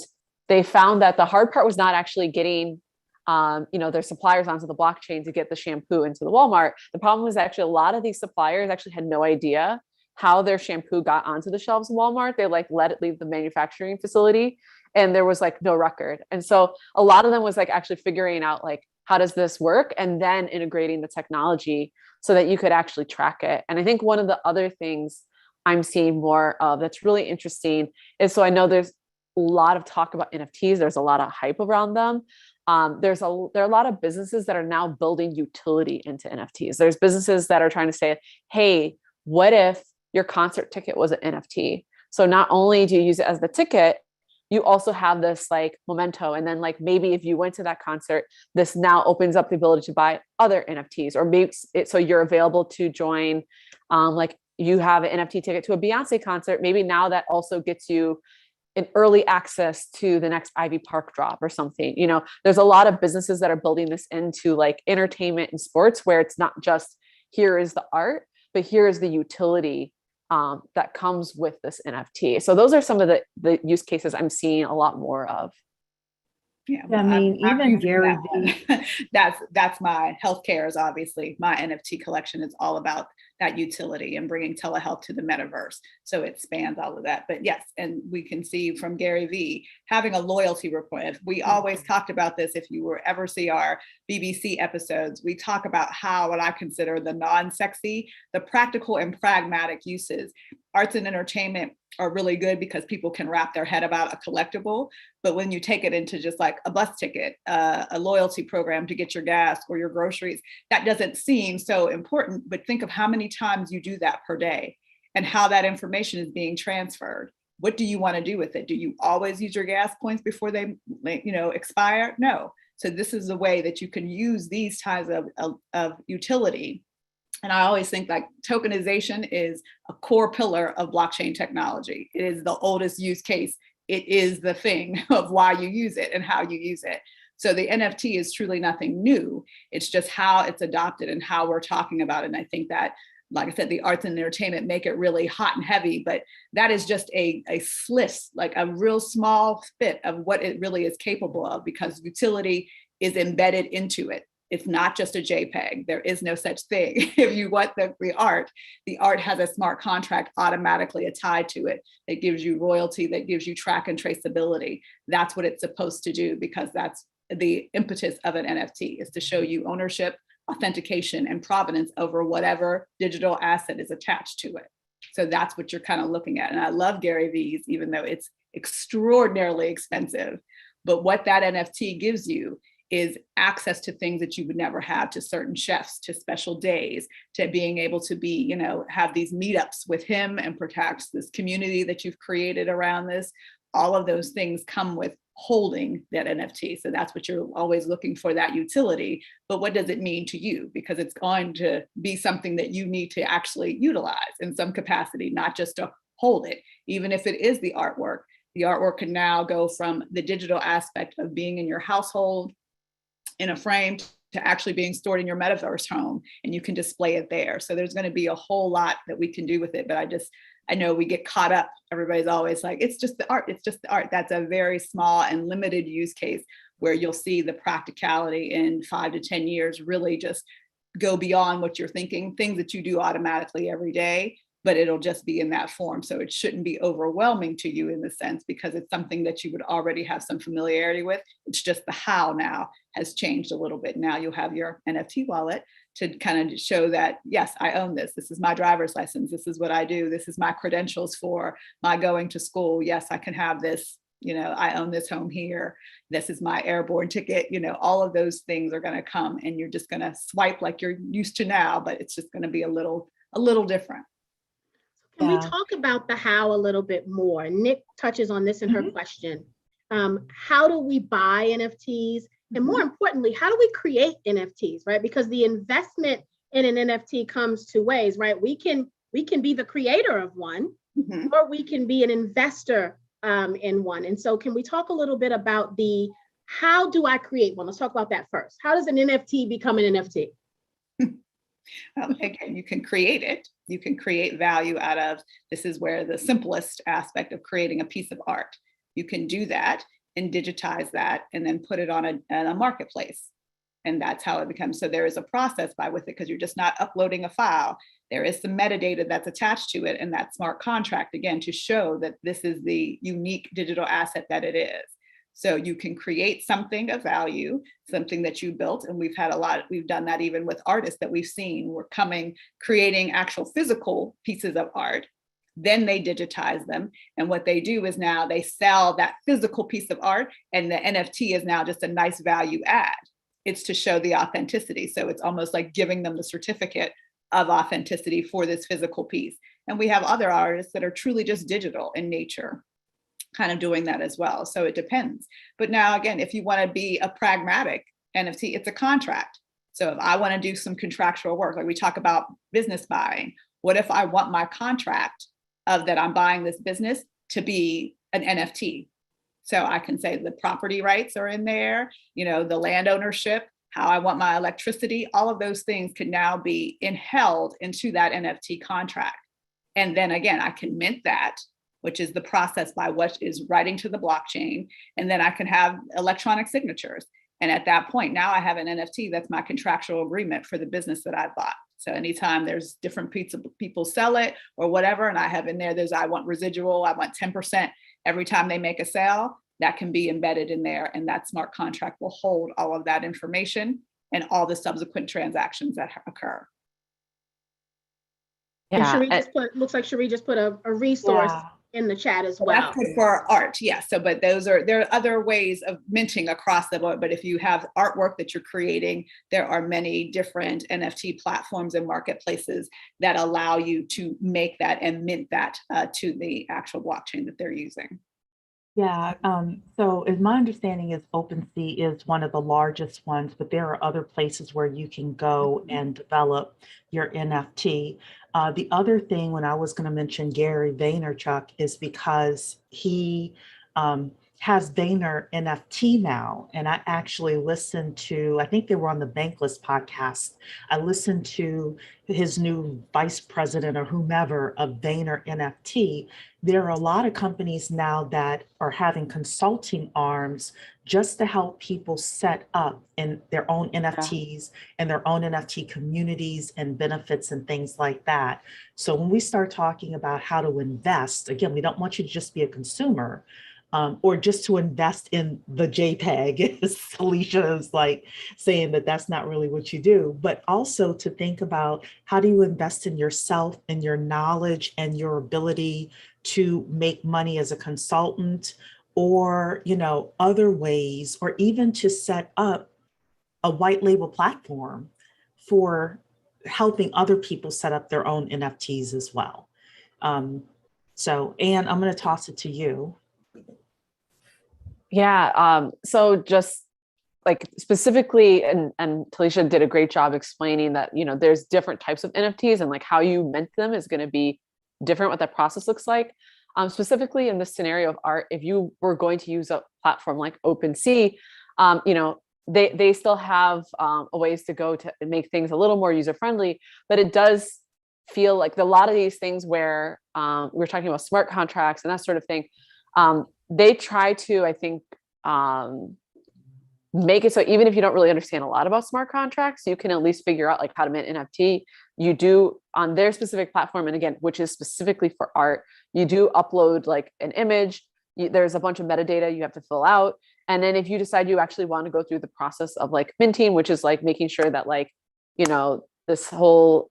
they found that the hard part was not actually getting their suppliers onto the blockchain to get the shampoo into the Walmart. The problem was actually a lot of these suppliers actually had no idea how their shampoo got onto the shelves of Walmart. They like let it leave the manufacturing facility and there was like no record. And so a lot of them was like actually figuring out like, how does this work? And then integrating the technology so that you could actually track it. And I think one of the other things I'm seeing more of that's really interesting is, so I know there's a lot of talk about NFTs. There's a lot of hype around them. There are a lot of businesses that are now building utility into NFTs. There's businesses that are trying to say, hey, what if your concert ticket was an NFT? So not only do you use it as the ticket, you also have this like memento. And then like, maybe if you went to that concert, this now opens up the ability to buy other NFTs, or maybe so you're available to join, like you have an NFT ticket to a Beyonce concert. Maybe now that also gets you an early access to the next Ivy Park drop or something. There's a lot of businesses that are building this into like entertainment and sports, where it's not just here is the art, but here is the utility that comes with this NFT. So those are some of the use cases I'm seeing a lot more of. Yeah, I mean, even Gary Vee. That's my healthcare is obviously my NFT collection is all about that utility and bringing telehealth to the metaverse. So it spans all of that. But yes, and we can see from Gary Vee having a loyalty report. We always talked about this. If you were ever see our BBC episodes, we talk about how what I consider the non-sexy, the practical and pragmatic uses. Arts and entertainment are really good because people can wrap their head about a collectible. But when you take it into just like a bus ticket, a loyalty program to get your gas or your groceries, that doesn't seem so important. But think of how many times you do that per day and how that information is being transferred. What do you want to do with it? Do you always use your gas points before they, expire? No. So this is a way that you can use these types of utility. And I always think like tokenization is a core pillar of blockchain technology. It is the oldest use case. It is the thing of why you use it and how you use it. So the NFT is truly nothing new. It's just how it's adopted and how we're talking about it. And I think that, like I said, the arts and entertainment make it really hot and heavy, but that is just a slice, like a real small bit of what it really is capable of, because utility is embedded into it. It's not just a JPEG. There is no such thing. If you want the art has a smart contract automatically tied to it. It gives you royalty, that gives you track and traceability. That's what it's supposed to do, because that's the impetus of an NFT, is to show you ownership, authentication, and provenance over whatever digital asset is attached to it. So that's what you're kind of looking at. And I love Gary Vee's, even though it's extraordinarily expensive. But what that NFT gives you is access to things that you would never have, to certain chefs, to special days, to being able to be, have these meetups with him and protect this community that you've created around this. all of those things come with holding that NFT. So that's what you're always looking for, that utility. But what does it mean to you? Because it's going to be something that you need to actually utilize in some capacity, not just to hold it. Even if it is the artwork can now go from the digital aspect of being in your household in a frame to actually being stored in your metaverse home, and you can display it there. So there's going to be a whole lot that we can do with it. But I know we get caught up. Everybody's always like, it's just the art. It's just the art. That's a very small and limited use case where you'll see the practicality in 5 to 10 years really just go beyond what you're thinking, things that you do automatically every day, but it'll just be in that form. So it shouldn't be overwhelming to you in the sense, because it's something that you would already have some familiarity with. It's just the how now has changed a little bit. Now you'll have your NFT wallet to kind of show that, yes, I own this. This is my driver's license. This is what I do. This is my credentials for my going to school. Yes, I can have this. I own this home here. This is my airborne ticket. All of those things are going to come, and you're just going to swipe like you're used to now, but it's just going to be a little different. Can we talk about the how a little bit more? Nick touches on this in her question. How do we buy NFTs? And more importantly, how do we create NFTs, right? Because the investment in an NFT comes two ways, right? We can be the creator of one, or we can be an investor in one. And so can we talk a little bit about how do I create one? Let's talk about that first. How does an NFT become an NFT? Again, you can create it. You can create value out of, this is where the simplest aspect of creating a piece of art. You can do that and digitize that and then put it on a marketplace. And that's how it becomes. So there is a process with it, because you're just not uploading a file. There is some metadata that's attached to it, and that smart contract, again, to show that this is the unique digital asset that it is. So you can create something of value, something that you built. And we've done that even with artists that we've seen. We're creating actual physical pieces of art. Then they digitize them. And what they do is now they sell that physical piece of art, and the NFT is now just a nice value add. It's to show the authenticity. So it's almost like giving them the certificate of authenticity for this physical piece. And we have other artists that are truly just digital in nature, kind of doing that as well. So it depends. But now, again, if you want to be a pragmatic NFT, it's a contract. So if I want to do some contractual work, like we talk about business buying, what if I want my contract of that I'm buying this business to be an NFT? So I can say the property rights are in there, the land ownership, how I want my electricity, all of those things can now be held into that NFT contract. And then again, I can mint that, which is the process by what is writing to the blockchain. And then I can have electronic signatures. And at that point, now I have an NFT that's my contractual agreement for the business that I bought. So anytime there's different people sell it or whatever, and I have in there, I want residual, I want 10% every time they make a sale, that can be embedded in there. And that smart contract will hold all of that information and all the subsequent transactions that occur. Yeah. And looks like Cherie just put a resource in the chat as well. That's good for art, yes. So, but there are other ways of minting across the board. But if you have artwork that you're creating, there are many different NFT platforms and marketplaces that allow you to make that and mint that to the actual blockchain that they're using. Yeah, so as my understanding is OpenSea is one of the largest ones, but there are other places where you can go and develop your NFT. The other thing when I was going to mention Gary Vaynerchuk is because he has Vayner NFT now. And I actually listened to, I think they were on the Bankless podcast. I listened to his new vice president or whomever of Vayner NFT. There are a lot of companies now that are having consulting arms just to help people set up in their own NFTs and their own NFT communities and benefits and things like that. So when we start talking about how to invest, again, we don't want you to just be a consumer, or just to invest in the JPEG, as Talisha is like saying that that's not really what you do, but also to think about how do you invest in yourself and your knowledge and your ability to make money as a consultant, or, other ways, or even to set up a white label platform for helping other people set up their own NFTs as well. So, Anne, I'm going to toss it to you. Yeah. So just like specifically, and Talisha did a great job explaining that, there's different types of NFTs and like how you mint them is going to be different, what that process looks like. Specifically in this scenario of art, if you were going to use a platform like OpenSea, they still have a ways to go to make things a little more user friendly, but it does feel like a lot of these things where we're talking about smart contracts and that sort of thing, they try to, I think, make it so even if you don't really understand a lot about smart contracts, you can at least figure out like how to mint NFT. You do on their specific platform, and again, which is specifically for art, you do upload like an image. There's a bunch of metadata you have to fill out. And then if you decide you actually want to go through the process of like minting, which is like making sure that like, this whole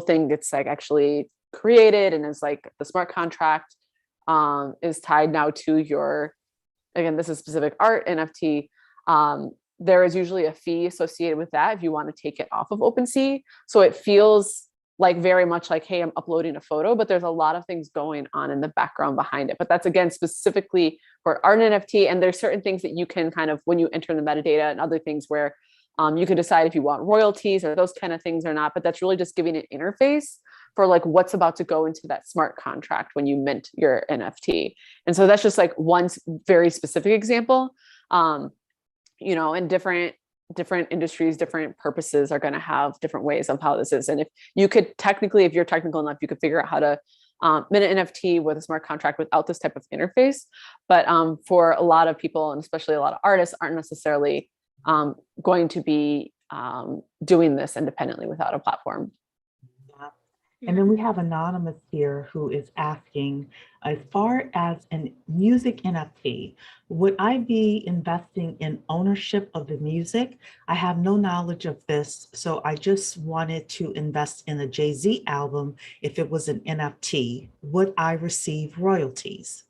thing gets like actually created and is like the smart contract is tied now to your, again, this is specific art NFT. There is usually a fee associated with that if you want to take it off of OpenSea. So it feels like very much like, hey, I'm uploading a photo, but there's a lot of things going on in the background behind it. But that's again, specifically for art NFT. And there's certain things that you can kind of, when you enter the metadata and other things where you can decide if you want royalties or those kind of things or not, but that's really just giving an interface for like what's about to go into that smart contract when you mint your NFT. And so that's just like one very specific example. And different industries, different purposes are going to have different ways of how this is. And if you could technically, if you're technical enough, you could figure out how to mint an NFT with a smart contract without this type of interface. But for a lot of people, and especially a lot of artists, aren't necessarily going to be doing this independently without a platform. And then we have Anonymous here who is asking, as far as a music NFT, would I be investing in ownership of the music? I have no knowledge of this, so I just wanted to invest in a Jay-Z album. If it was an NFT, would I receive royalties?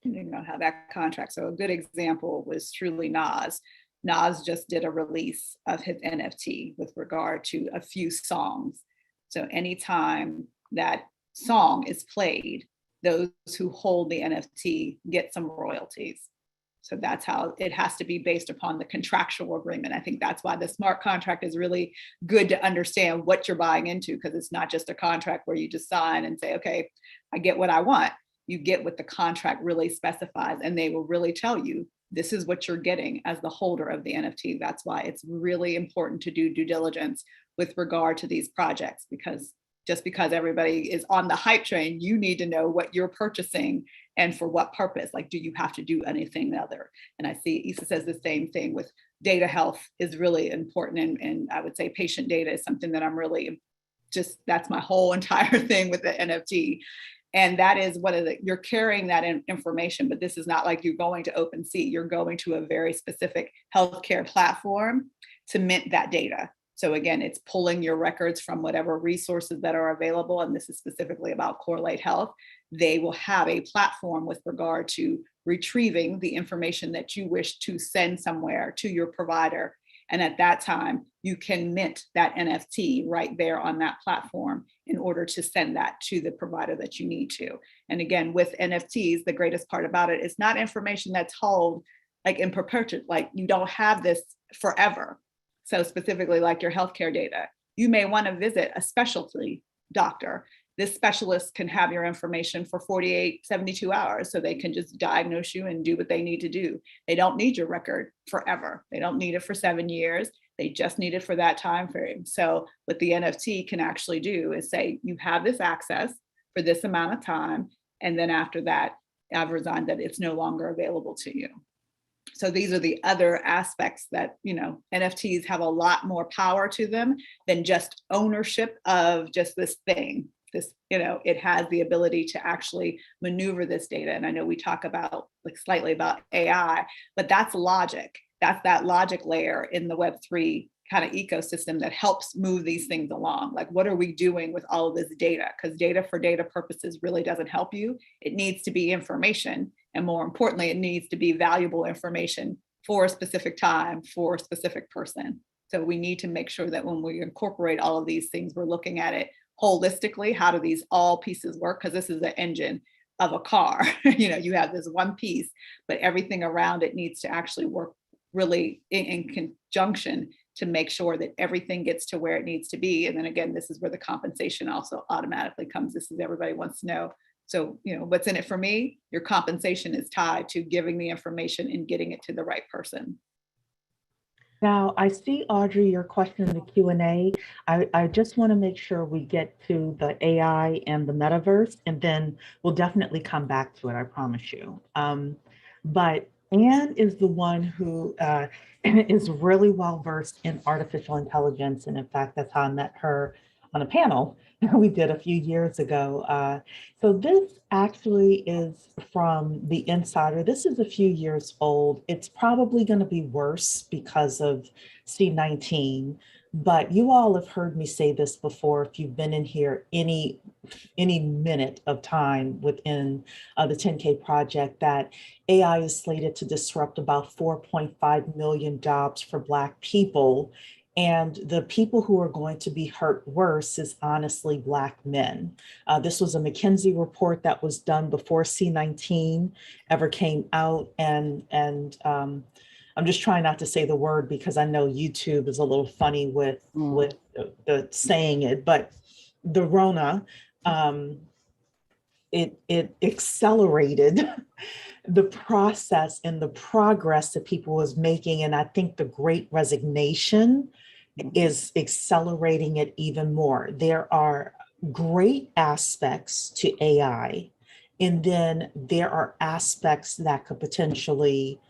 Depending on how that contract. So a good example was truly Nas. Nas just did a release of his NFT with regard to a few songs. So anytime that song is played, those who hold the NFT get some royalties. So that's how it has to be based upon the contractual agreement. I think that's why the smart contract is really good to understand what you're buying into, because it's not just a contract where you just sign and say, okay, I get what I want. You get what the contract really specifies, and they will really tell you, this is what you're getting as the holder of the NFT. That's why it's really important to do due diligence with regard to these projects, because just because everybody is on the hype train, you need to know what you're purchasing and for what purpose. Like, do you have to do anything other? And I see Issa says the same thing with data health is really important. And I would say patient data is something that I'm really that's my whole entire thing with the NFT. And that is you're carrying that information, but this is not like you're going to OpenSea. You're going to a very specific healthcare platform to mint that data. So again, it's pulling your records from whatever resources that are available. And this is specifically about Correlate Health. They will have a platform with regard to retrieving the information that you wish to send somewhere to your provider. And at that time, you can mint that NFT right there on that platform in order to send that to the provider that you need to. And again, with NFTs, the greatest part about it is not information that's held like in perpetuity, like you don't have this forever. So specifically like your healthcare data, you may want to visit a specialty doctor. This specialist can have your information for 48, 72 hours, so they can just diagnose you and do what they need to do. They don't need your record forever. They don't need it for 7 years. They just need it for that time frame. So what the NFT can actually do is say, you have this access for this amount of time. And then after that, I've resigned that it's no longer available to you. So these are the other aspects that, NFTs have a lot more power to them than just ownership of just this thing. It has the ability to actually maneuver this data. And I know we talk about slightly about AI, but that's logic. That's that logic layer in the Web3 kind of ecosystem that helps move these things along. Like, what are we doing with all of this data? Because data for data purposes really doesn't help you. It needs to be information. And more importantly, it needs to be valuable information for a specific time, for a specific person. So we need to make sure that when we incorporate all of these things, we're looking at it holistically. How do these all pieces work? Because this is the engine of a car. You have this one piece, but everything around it needs to actually work really in conjunction to make sure that everything gets to where it needs to be. And then again, this is where the compensation also automatically comes. This is everybody wants to know. So, what's in it for me? Your compensation is tied to giving the information and getting it to the right person. Now, I see, Audrey, your question in the Q&A. I just want to make sure we get to the AI and the metaverse, and then we'll definitely come back to it, I promise you. But Anne is the one who is really well-versed in artificial intelligence. And in fact, that's how I met her on a panel we did a few years ago. So this actually is from The Insider. This is a few years old. It's probably going to be worse because of C-19, but you all have heard me say this before. If you've been in here any minute of time within the 10K project, that AI is slated to disrupt about 4.5 million jobs for Black people. And the people who are going to be hurt worse is honestly Black men. This was a McKinsey report that was done before C-19 ever came out. And I'm just trying not to say the word because I know YouTube is a little funny with the saying it, but the Rona, it accelerated the process and the progress that people was making. And I think the Great Resignation is accelerating it even more. There are great aspects to AI, and then there are aspects that could potentially,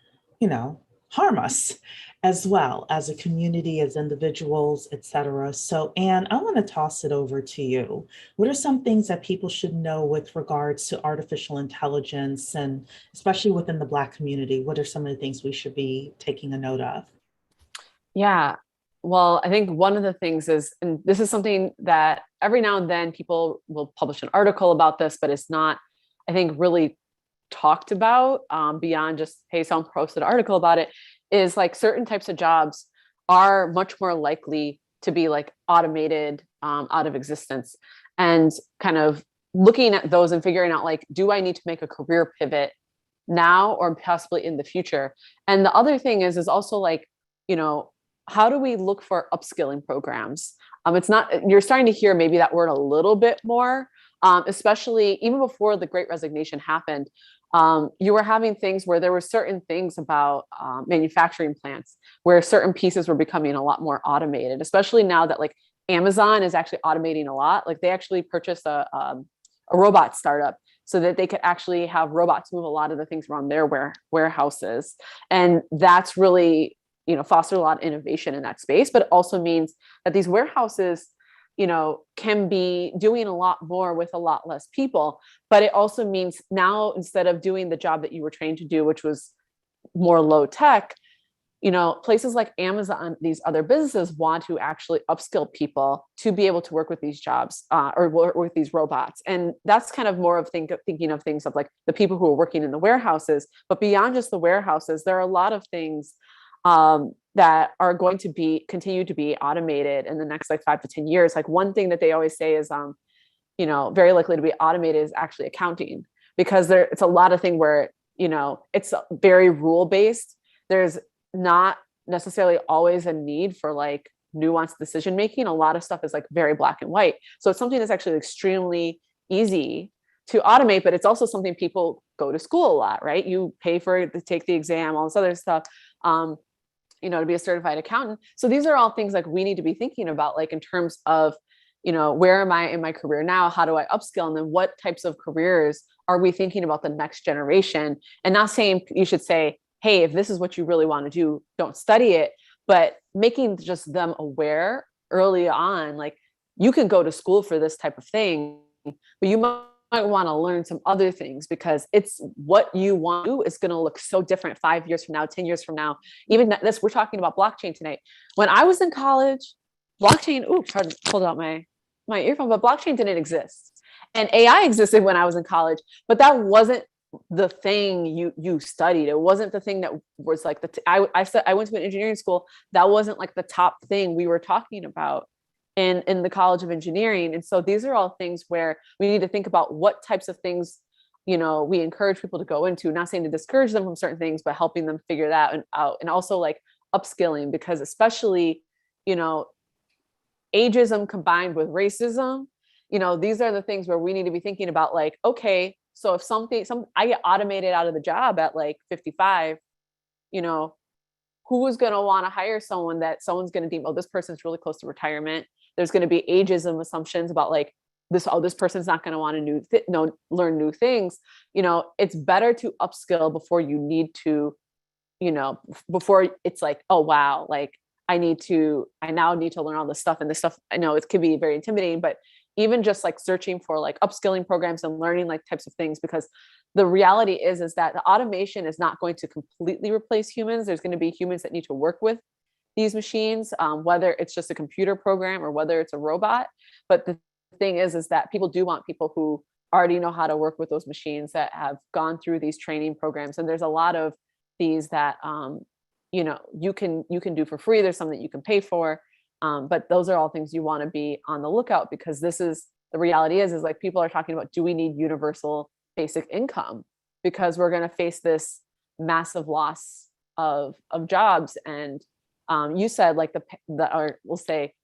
harm us as well as a community, as individuals, et cetera. So, Anne, I want to toss it over to you. What are some things that people should know with regards to artificial intelligence, and especially within the Black community? What are some of the things we should be taking a note of? Yeah, well, I think one of the things is, and this is something that every now and then people will publish an article about this, but it's not, I think, really talked about beyond just, hey, someone posted an article about it, is like certain types of jobs are much more likely to be like automated out of existence, and kind of looking at those and figuring out, like, do I need to make a career pivot now or possibly in the future? And the other thing is also like, how do we look for upskilling programs? It's not, you're starting to hear maybe that word a little bit more, especially even before the Great Resignation happened. You were having things where there were certain things about manufacturing plants where certain pieces were becoming a lot more automated, especially now that like Amazon is actually automating a lot. Like they actually purchased a robot startup so that they could actually have robots move a lot of the things around their warehouses. And that's really, fostered a lot of innovation in that space, but it also means that these warehouses can be doing a lot more with a lot less people. But it also means now, instead of doing the job that you were trained to do, which was more low tech, places like Amazon, these other businesses want to actually upskill people to be able to work with these jobs or work with these robots. And that's kind of more of thinking of things of like the people who are working in the warehouses. But beyond just the warehouses, there are a lot of things that are going to continue to be automated in the next like 5 to 10 years. Like one thing that they always say is, very likely to be automated is actually accounting, because it's a lot of thing where, it's very rule based. There's not necessarily always a need for like nuanced decision making. A lot of stuff is like very black and white. So it's something that's actually extremely easy to automate, but it's also something people go to school a lot, right? You pay for it to take the exam, all this other stuff. To be a certified accountant. So these are all things like we need to be thinking about, like in terms of, where am I in my career now? How do I upskill? And then what types of careers are we thinking about the next generation? And not saying you should say, hey, if this is what you really want to do, don't study it, but making just them aware early on, like you can go to school for this type of thing, but you might want to learn some other things, because it's what you want to do is going to look so different 5 years from now, 10 years from now. Even this, we're talking about blockchain tonight. When I was in college, blockchain, tried to pull out my earphone, but blockchain didn't exist. And AI existed when I was in college, but that wasn't the thing you studied. It wasn't the thing that was like I went to an engineering school. That wasn't like the top thing we were talking about in the College of Engineering. And so these are all things where we need to think about what types of things we encourage people to go into, not saying to discourage them from certain things, but helping them figure that out. And also like upskilling, because especially, ageism combined with racism, these are the things where we need to be thinking about, like, okay, so if I get automated out of the job at like 55, who is going to want to hire someone that someone's going to deem, oh, this person's really close to retirement. There's going to be ageism assumptions about like this person's not going to want to learn new things. It's better to upskill before you need to, before it's like, oh, wow, like I now need to learn all this stuff. And this stuff, I know it can be very intimidating, but even just like searching for like upskilling programs and learning like types of things, because the reality is that the automation is not going to completely replace humans. There's going to be humans that need to work with these machines, whether it's just a computer program or whether it's a robot. But the thing is that people do want people who already know how to work with those machines, that have gone through these training programs. And there's a lot of these that, you can do for free. There's some that you can pay for. But those are all things you want to be on the lookout, because this is the reality is like people are talking about, do we need universal basic income? Because we're going to face this massive loss of jobs. And you said like or we'll say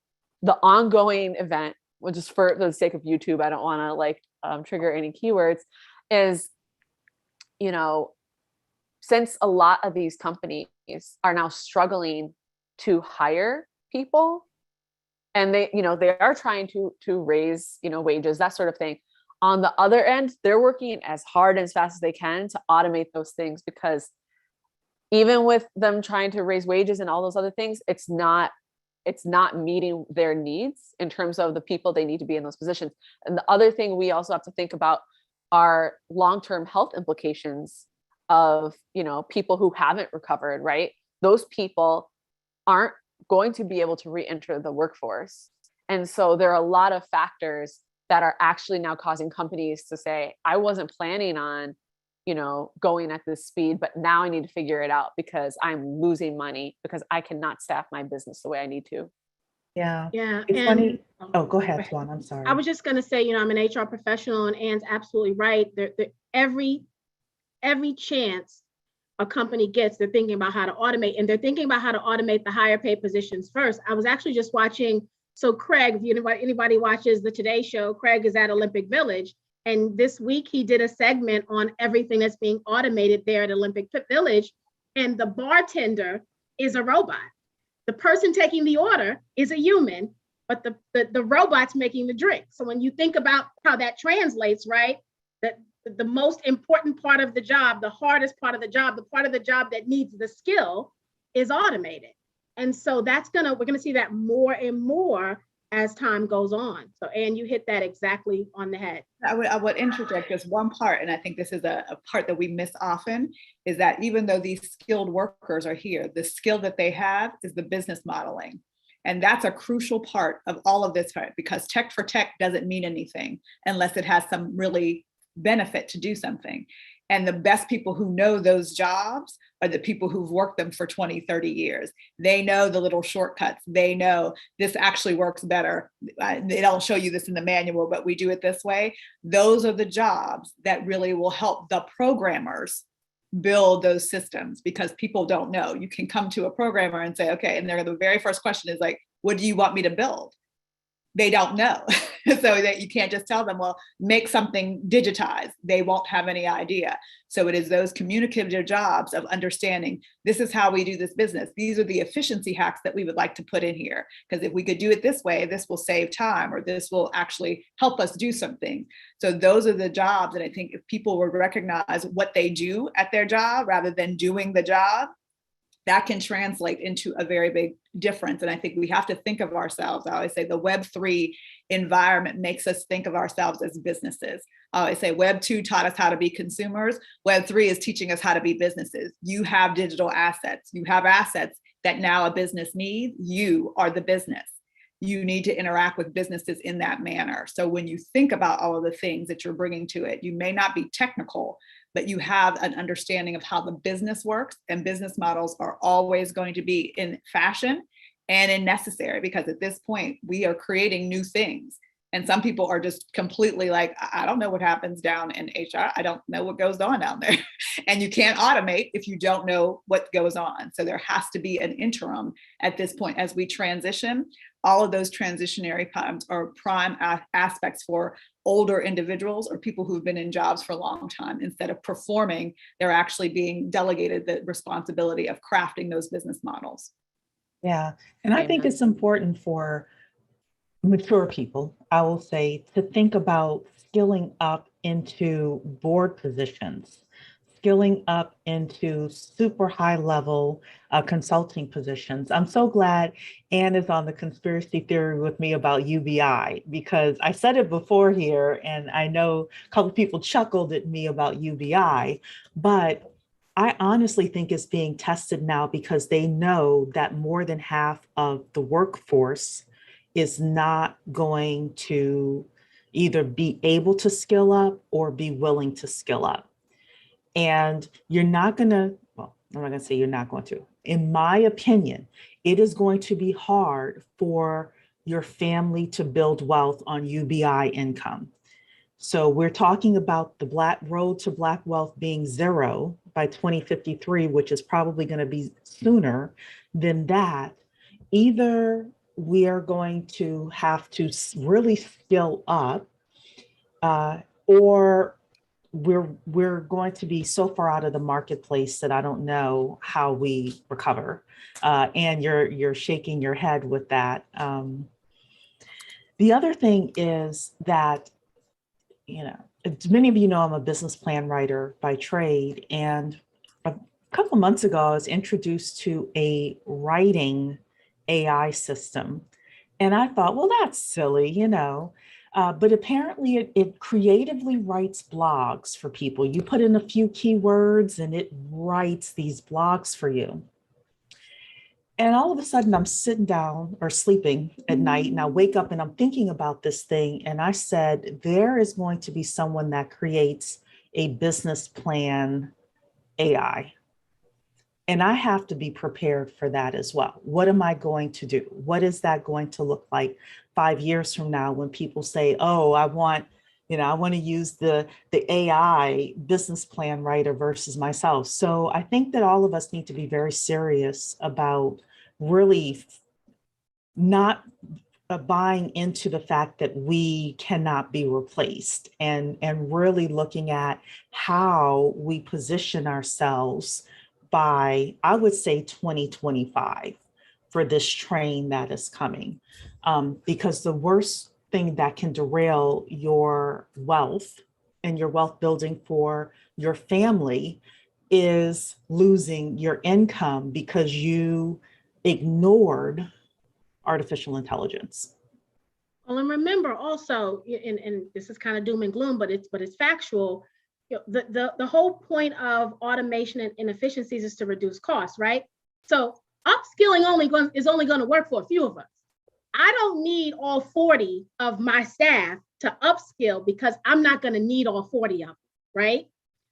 the ongoing event, which is for the sake of YouTube, I don't want to like trigger any keywords, is, since a lot of these companies are now struggling to hire people, and they are trying to raise, wages, that sort of thing. On the other end, they're working as hard and as fast as they can to automate those things, because even with them trying to raise wages and all those other things, it's not meeting their needs in terms of the people they need to be in those positions. And the other thing we also have to think about are long-term health implications of, people who haven't recovered, right? Those people aren't going to be able to re-enter the workforce. And so there are a lot of factors that are actually now causing companies to say, I wasn't planning on, going at this speed, but now I need to figure it out because I'm losing money because I cannot staff my business the way I need to. Yeah. Yeah. It's and funny. Oh, go ahead, Tuan. I'm sorry. I was just going to say, I'm an HR professional, and Anne's absolutely right. Every chance a company gets, they're thinking about how to automate, and they're thinking about how to automate the higher paid positions first. I was actually just watching, so Craig, if anybody watches the Today Show, Craig is at Olympic Village. And this week he did a segment on everything that's being automated there at Olympic Village. And the bartender is a robot. The person taking the order is a human, but the robot's making the drink. So when you think about how that translates, right? That the most important part of the job, the hardest part of the job, the part of the job that needs the skill is automated. And so we're gonna see that more and more as time goes on. So, Anne, you hit that exactly on the head. I would interject just one part, and I think this is a part that we miss often, is that even though these skilled workers are here, the skill that they have is the business modeling. And that's a crucial part of all of this, because tech for tech doesn't mean anything unless it has some really benefit to do something. And the best people who know those jobs are the people who've worked them for 20, 30 years. They know the little shortcuts. They know this actually works better. They don't show you this in the manual, but we do it this way. Those are the jobs that really will help the programmers build those systems, because people don't know. You can come to a programmer and say, okay, and the very first question is like, what do you want me to build? They don't know. So that you can't just tell them, well, make something digitized. They won't have any idea. So it is those communicative jobs of understanding, this is how we do this business. These are the efficiency hacks that we would like to put in here. Because if we could do it this way, this will save time, or this will actually help us do something. So those are the jobs. And I think if people would recognize what they do at their job rather than doing the job, that can translate into a very big difference. And I think we have to think of ourselves. I always say the Web3 environment makes us think of ourselves as businesses. I always say Web 2 taught us how to be consumers. Web 3 is teaching us how to be businesses. You have digital assets. You have assets that now a business needs. You are the business. You need to interact with businesses in that manner. So when you think about all of the things that you're bringing to it, you may not be technical, but you have an understanding of how the business works, and business models are always going to be in fashion and in necessary, because at this point we are creating new things. And some people are just completely like, I don't know what happens down in HR. I don't know what goes on down there. And you can't automate if you don't know what goes on. So there has to be an interim at this point as we transition. All of those transitionary times are prime aspects for older individuals or people who've been in jobs for a long time. Instead of performing, they're actually being delegated the responsibility of crafting those business models. Yeah. And I think Amen. it's important for mature people, I will say, to think about skilling up into board positions, skilling up into super high level consulting positions. I'm so glad Anne is on the conspiracy theory with me about UBI, because I said it before here, and I know a couple of people chuckled at me about UBI, but I honestly think it's being tested now because they know that more than half of the workforce is not going to either be able to skill up or be willing to skill up. And you're not going to, well, I'm not going to say you're not going to. In my opinion, it is going to be hard for your family to build wealth on UBI income. So we're talking about the road to Black wealth being zero by 2053, which is probably going to be sooner than that. Either we are going to have to really skill up, or we're going to be so far out of the marketplace that I don't know how we recover. And you're shaking your head with that. The other thing is that, you know, many of you know I'm a business plan writer by trade, and a couple of months ago I was introduced to a writing AI system. And I thought, well, that's silly, you know, but apparently it creatively writes blogs for people. You put in a few keywords and it writes these blogs for you. And all of a sudden I'm sitting down or sleeping at night, and I wake up and I'm thinking about this thing. And I said, there is going to be someone that creates a business plan AI. And I have to be prepared for that as well. What am I going to do? What is that going to look like 5 years from now when people say, oh, I want to use the AI business plan writer versus myself. So I think that all of us need to be very serious about really not buying into the fact that we cannot be replaced, and really looking at how we position ourselves by, I would say, 2025 for this train that is coming. Because the worst thing that can derail your wealth and your wealth building for your family is losing your income because you ignored artificial intelligence. Well, and remember also, and this is kind of doom and gloom, but it's factual. You know, the whole point of automation and efficiencies is to reduce costs, right? So upskilling is only going to work for a few of us. I don't need all 40 of my staff to upskill because I'm not going to need all 40 of them, right?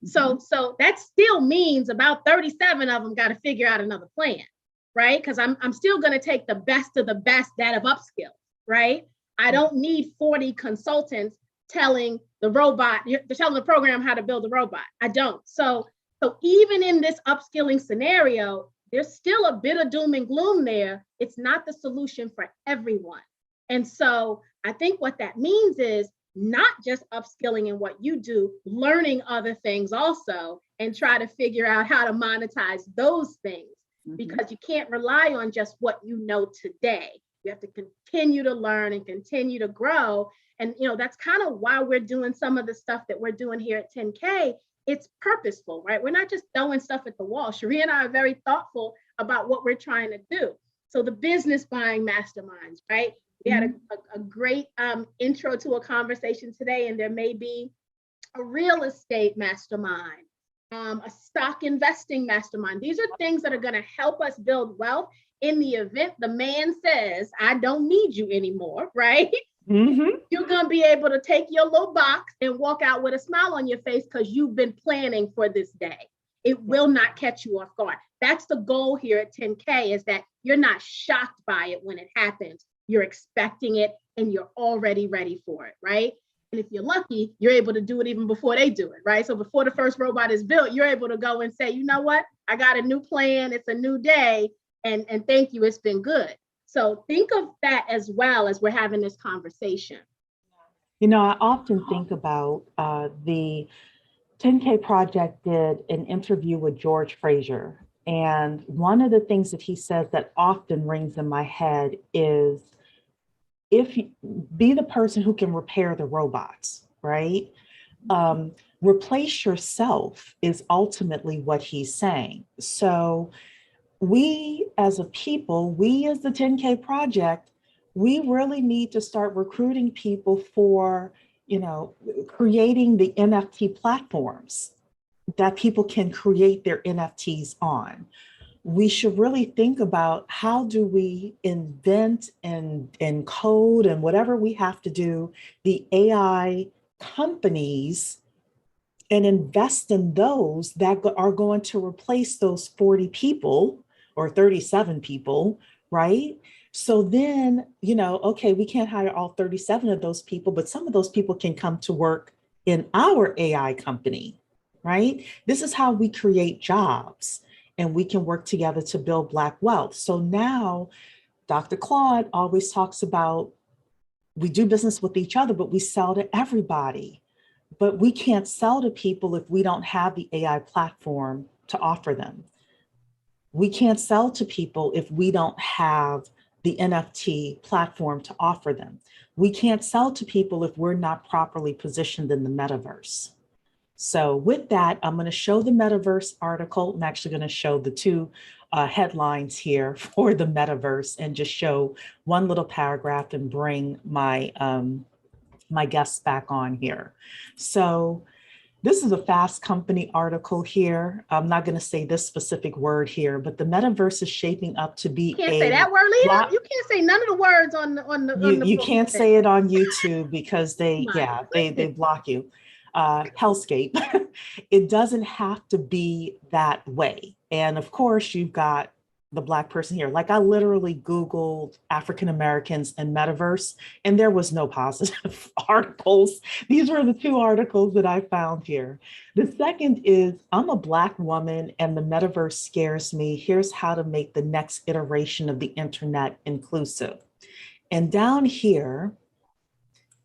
Mm-hmm. So that still means about 37 of them got to figure out another plan, right? Because I'm still going to take the best of the best that have upskilled, right? I don't need 40 consultants telling the program how to build a robot. I don't. So even in this upskilling scenario, there's still a bit of doom and gloom there. It's not the solution for everyone. And so I think what that means is not just upskilling in what you do, learning other things also, and try to figure out how to monetize those things, because you can't rely on just what you know today. You have to continue to learn and continue to grow. And, you know, that's kind of why we're doing some of the stuff that we're doing here at 10K. It's purposeful, right? We're not just throwing stuff at the wall. Cherie and I are very thoughtful about what we're trying to do. So the business buying masterminds, right? We had a great intro to a conversation today, and there may be a real estate mastermind, a stock investing mastermind. These are things that are going to help us build wealth in the event the man says, I don't need you anymore, right? Mm-hmm. You're going to be able to take your little box and walk out with a smile on your face because you've been planning for this day. It will not catch you off guard. That's the goal here at 10K, is that you're not shocked by it when it happens. You're expecting it and you're already ready for it, right? And if you're lucky, you're able to do it even before they do it, right? So before the first robot is built, you're able to go and say, you know what? I got a new plan. It's a new day. And thank you. It's been good. So think of that as well as we're having this conversation. You know, I often think about the 10K Project did an interview with George Fraser. And one of the things that he says that often rings in my head is, if you be the person who can repair the robots, right? Replace yourself is ultimately what he's saying. So we as a people, we as the 10K Project, we really need to start recruiting people for, you know, creating the NFT platforms that people can create their NFTs on. We should really think about, how do we invent and code and whatever we have to do, the AI companies, and invest in those that are going to replace those 40 people or 37 people, right? So then, you know, okay, we can't hire all 37 of those people, but some of those people can come to work in our AI company, right? This is how we create jobs, and we can work together to build Black wealth. So now Dr. Claude always talks about, we do business with each other, but we sell to everybody. But we can't sell to people if we don't have the AI platform to offer them. We can't sell to people if we don't have the NFT platform to offer them. We can't sell to people if we're not properly positioned in the metaverse. So with that, I'm going to show the Metaverse article. I'm actually going to show the two headlines here for the Metaverse, and just show one little paragraph and bring my my guests back on here. So this is a Fast Company article here. I'm not going to say this specific word here, but the Metaverse is shaping up to be You can't say that word, Leah. You can't say none of the words on the you can't say it on YouTube because they block you. Hellscape. It doesn't have to be that way. And of course, you've got the Black person here. Like, I literally Googled African Americans and Metaverse, and there was no positive articles. These were the two articles that I found here. The second is, I'm a Black woman and the Metaverse scares me. Here's how to make the next iteration of the internet inclusive. And down here,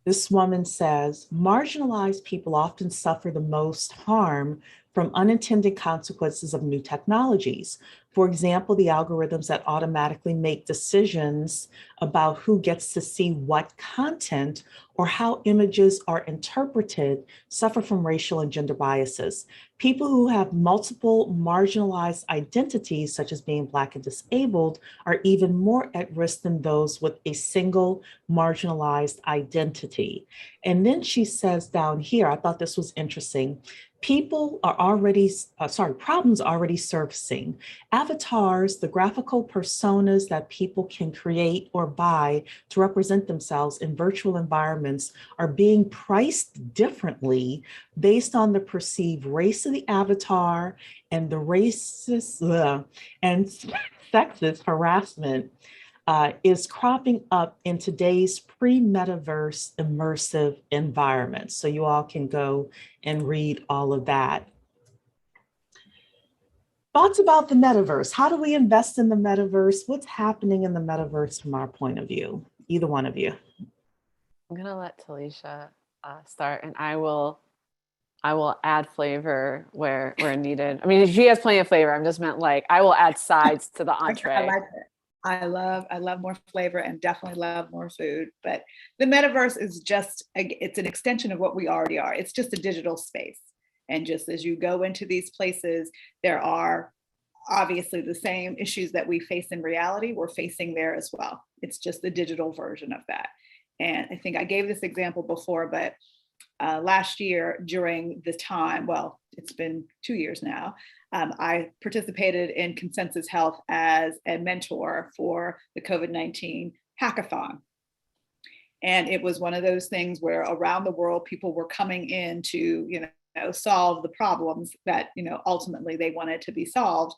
this woman says, marginalized people often suffer the most harm from unintended consequences of new technologies. For example, the algorithms that automatically make decisions about who gets to see what content or how images are interpreted suffer from racial and gender biases. People who have multiple marginalized identities, such as being Black and disabled, are even more at risk than those with a single marginalized identity. And then she says down here, I thought this was interesting, problems already surfacing. Avatars, the graphical personas that people can create or buy to represent themselves in virtual environments, are being priced differently based on the perceived race of the avatar and the racist and sexist harassment is cropping up in today's pre-metaverse immersive environments. So you all can go and read all of that. Thoughts about the metaverse? How do we invest in the metaverse? What's happening in the metaverse from our point of view? Either one of you. I'm gonna let Talisha start, and I will add flavor where needed. I mean, she has plenty of flavor. I'm just meant like, I will add sides to the entree. I like it. I love more flavor and definitely love more food. But the metaverse is just, it's an extension of what we already are. It's just a digital space. And just as you go into these places, there are obviously the same issues that we face in reality, we're facing there as well. It's just the digital version of that. And I think I gave this example before, but last year during the time, well, it's been 2 years now, I participated in Consensus Health as a mentor for the COVID-19 hackathon. And it was one of those things where around the world, people were coming in to, solve the problems that, ultimately they wanted to be solved.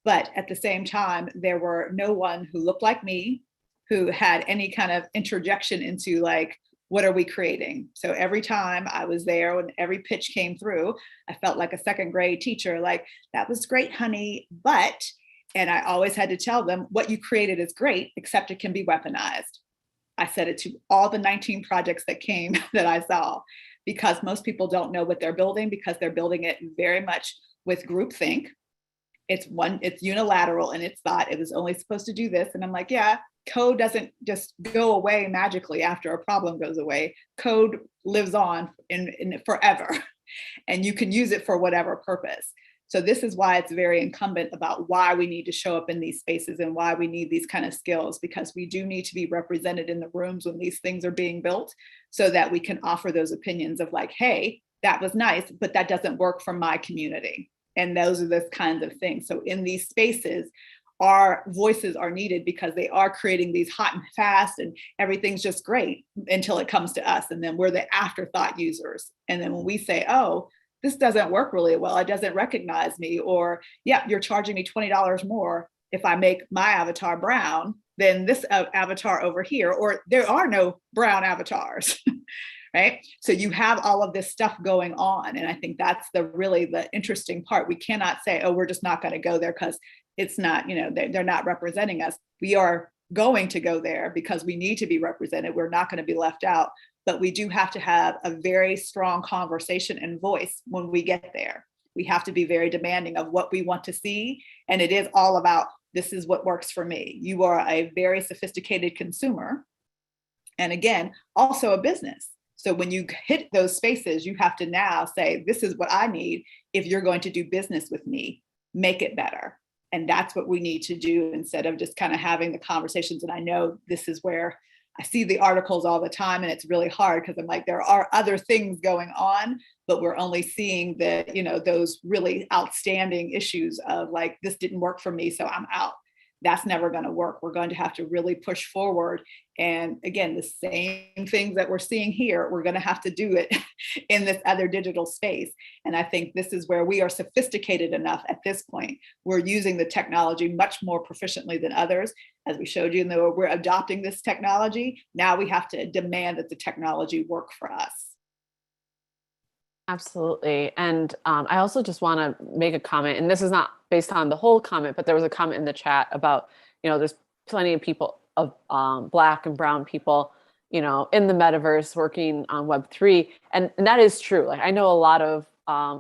But at the same time, there were no one who looked like me, who had any kind of interjection into like, what are we creating? So every time I was there, when every pitch came through, I felt like a second grade teacher, like, that was great, honey, but, and I always had to tell them, what you created is great, except it can be weaponized. I said it to all the 19 projects that came that I saw, because most people don't know what they're building, because they're building it very much with groupthink. It's unilateral in its thought. It was only supposed to do this. And I'm like, yeah, code doesn't just go away magically after a problem goes away. Code lives on in forever, and you can use it for whatever purpose. So this is why it's very incumbent about why we need to show up in these spaces and why we need these kind of skills, because we do need to be represented in the rooms when these things are being built, so that we can offer those opinions of like, hey, that was nice, but that doesn't work for my community. And those are the kinds of things. So in these spaces, our voices are needed, because they are creating these hot and fast and everything's just great until it comes to us. And then we're the afterthought users. And then when we say, oh, this doesn't work really well, it doesn't recognize me, or yeah, you're charging me $20 more if I make my avatar brown than this avatar over here, or there are no brown avatars. Right? So you have all of this stuff going on. And I think that's really the interesting part. We cannot say, oh, we're just not going to go there because it's not, they're not representing us. We are going to go there because we need to be represented. We're not going to be left out, but we do have to have a very strong conversation and voice when we get there. We have to be very demanding of what we want to see. And it is all about, this is what works for me. You are a very sophisticated consumer. And again, also a business. So when you hit those spaces, you have to now say, this is what I need. If you're going to do business with me, make it better. And that's what we need to do, instead of just kind of having the conversations. And I know this is where I see the articles all the time, and it's really hard, because I'm like, there are other things going on, but we're only seeing those really outstanding issues of like, this didn't work for me, so I'm out. That's never going to work. We're going to have to really push forward. And again, the same things that we're seeing here, we're going to have to do it in this other digital space. And I think this is where we are sophisticated enough at this point. We're using the technology much more proficiently than others. As we showed you, though we're adopting this technology, now we have to demand that the technology work for us. Absolutely. And I also just want to make a comment, and this is not based on the whole comment, but there was a comment in the chat about, there's plenty of people of Black and brown people, in the metaverse working on Web3. And that is true. Like, I know a lot of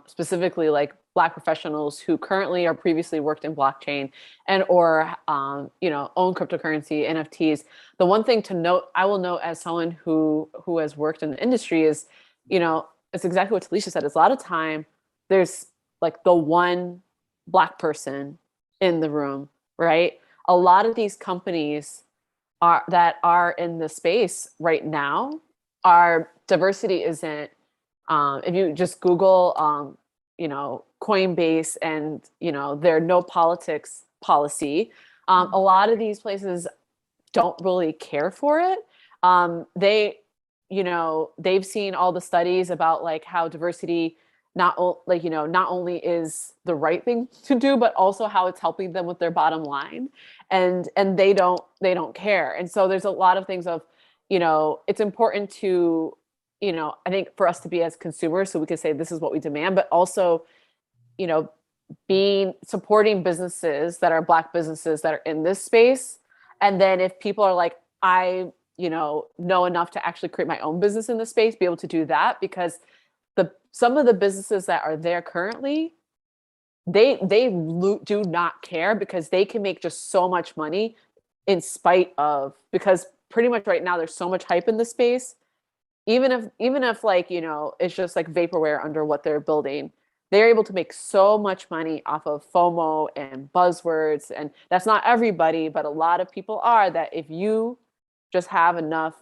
specifically like Black professionals who currently or previously worked in blockchain and or, own cryptocurrency, NFTs. The one thing to note, I will note as someone who has worked in the industry is, it's exactly what Talisha said. It's a lot of time there's like the one Black person in the room, right? A lot of these companies that are in the space right now, our diversity isn't, if you just Google, Coinbase and, their no politics policy, a lot of these places don't really care for it. They've seen all the studies about like how diversity not only is the right thing to do, but also how it's helping them with their bottom line, and they don't care. And so there's a lot of things of, it's important to, I think for us to be as consumers, so we can say this is what we demand, but also, supporting businesses that are Black businesses that are in this space. And then if people are like, I know enough to actually create my own business in the space, be able to do that, because some of the businesses that are there currently, they do not care, because they can make just so much money in spite of, because pretty much right now there's so much hype in the space. Even if like, it's just like vaporware under what they're building, they're able to make so much money off of FOMO and buzzwords. And that's not everybody, but a lot of people are, that if you just have enough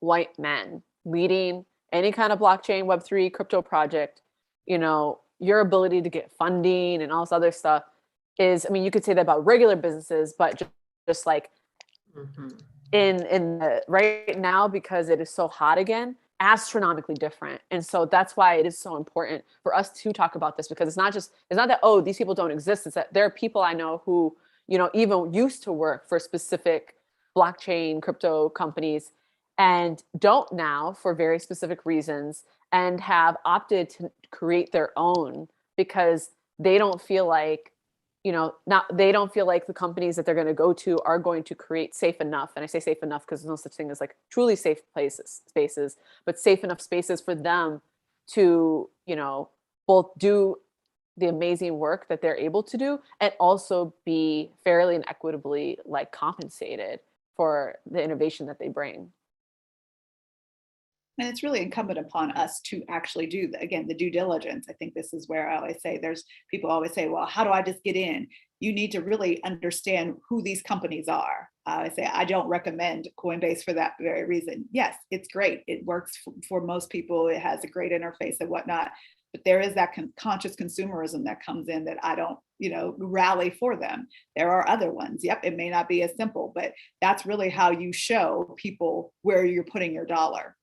white men leading any kind of blockchain, Web3, crypto project, your ability to get funding and all this other stuff is, you could say that about regular businesses, but just like in the right now, because it is so hot again, astronomically different. And so that's why it is so important for us to talk about this, because it's not that, oh, these people don't exist. It's that there are people I know who, even used to work for specific blockchain, crypto companies, and don't now for very specific reasons, and have opted to create their own because they don't feel like, they don't feel like the companies that they're going to go to are going to create safe enough. And I say safe enough because there's no such thing as like truly safe spaces, but safe enough spaces for them to, both do the amazing work that they're able to do and also be fairly and equitably like compensated for the innovation that they bring. And it's really incumbent upon us to actually do, again, the due diligence. I think this is where I always say, people always say, well, how do I just get in? You need to really understand who these companies are. I say, I don't recommend Coinbase for that very reason. Yes, it's great. It works for most people. It has a great interface and whatnot. But there is that conscious consumerism that comes in that I don't, rally for them. There are other ones. Yep, it may not be as simple, but that's really how you show people where you're putting your dollar.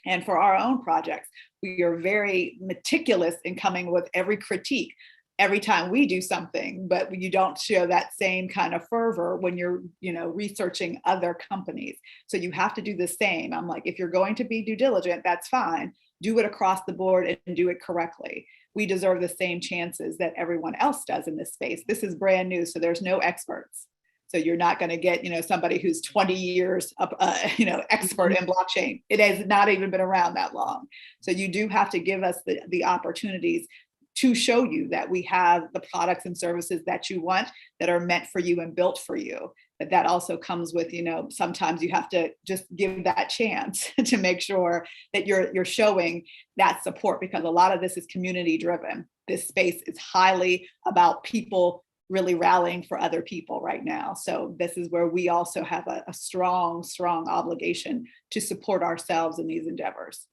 And for our own projects, we are very meticulous in coming with every critique every time we do something, but you don't show that same kind of fervor when you're, researching other companies. So you have to do the same. I'm like, if you're going to be due diligent, that's fine. Do it across the board and do it correctly. We deserve the same chances that everyone else does in this space. This is brand new, so there's no experts. So you're not going to get, somebody who's 20 years, expert in blockchain. It has not even been around that long. So you do have to give us the opportunities to show you that we have the products and services that you want that are meant for you and built for you. But that also comes with, sometimes you have to just give that chance to make sure that you're showing that support, because a lot of this is community driven. This space is highly about people really rallying for other people right now. So this is where we also have a strong obligation to support ourselves in these endeavors.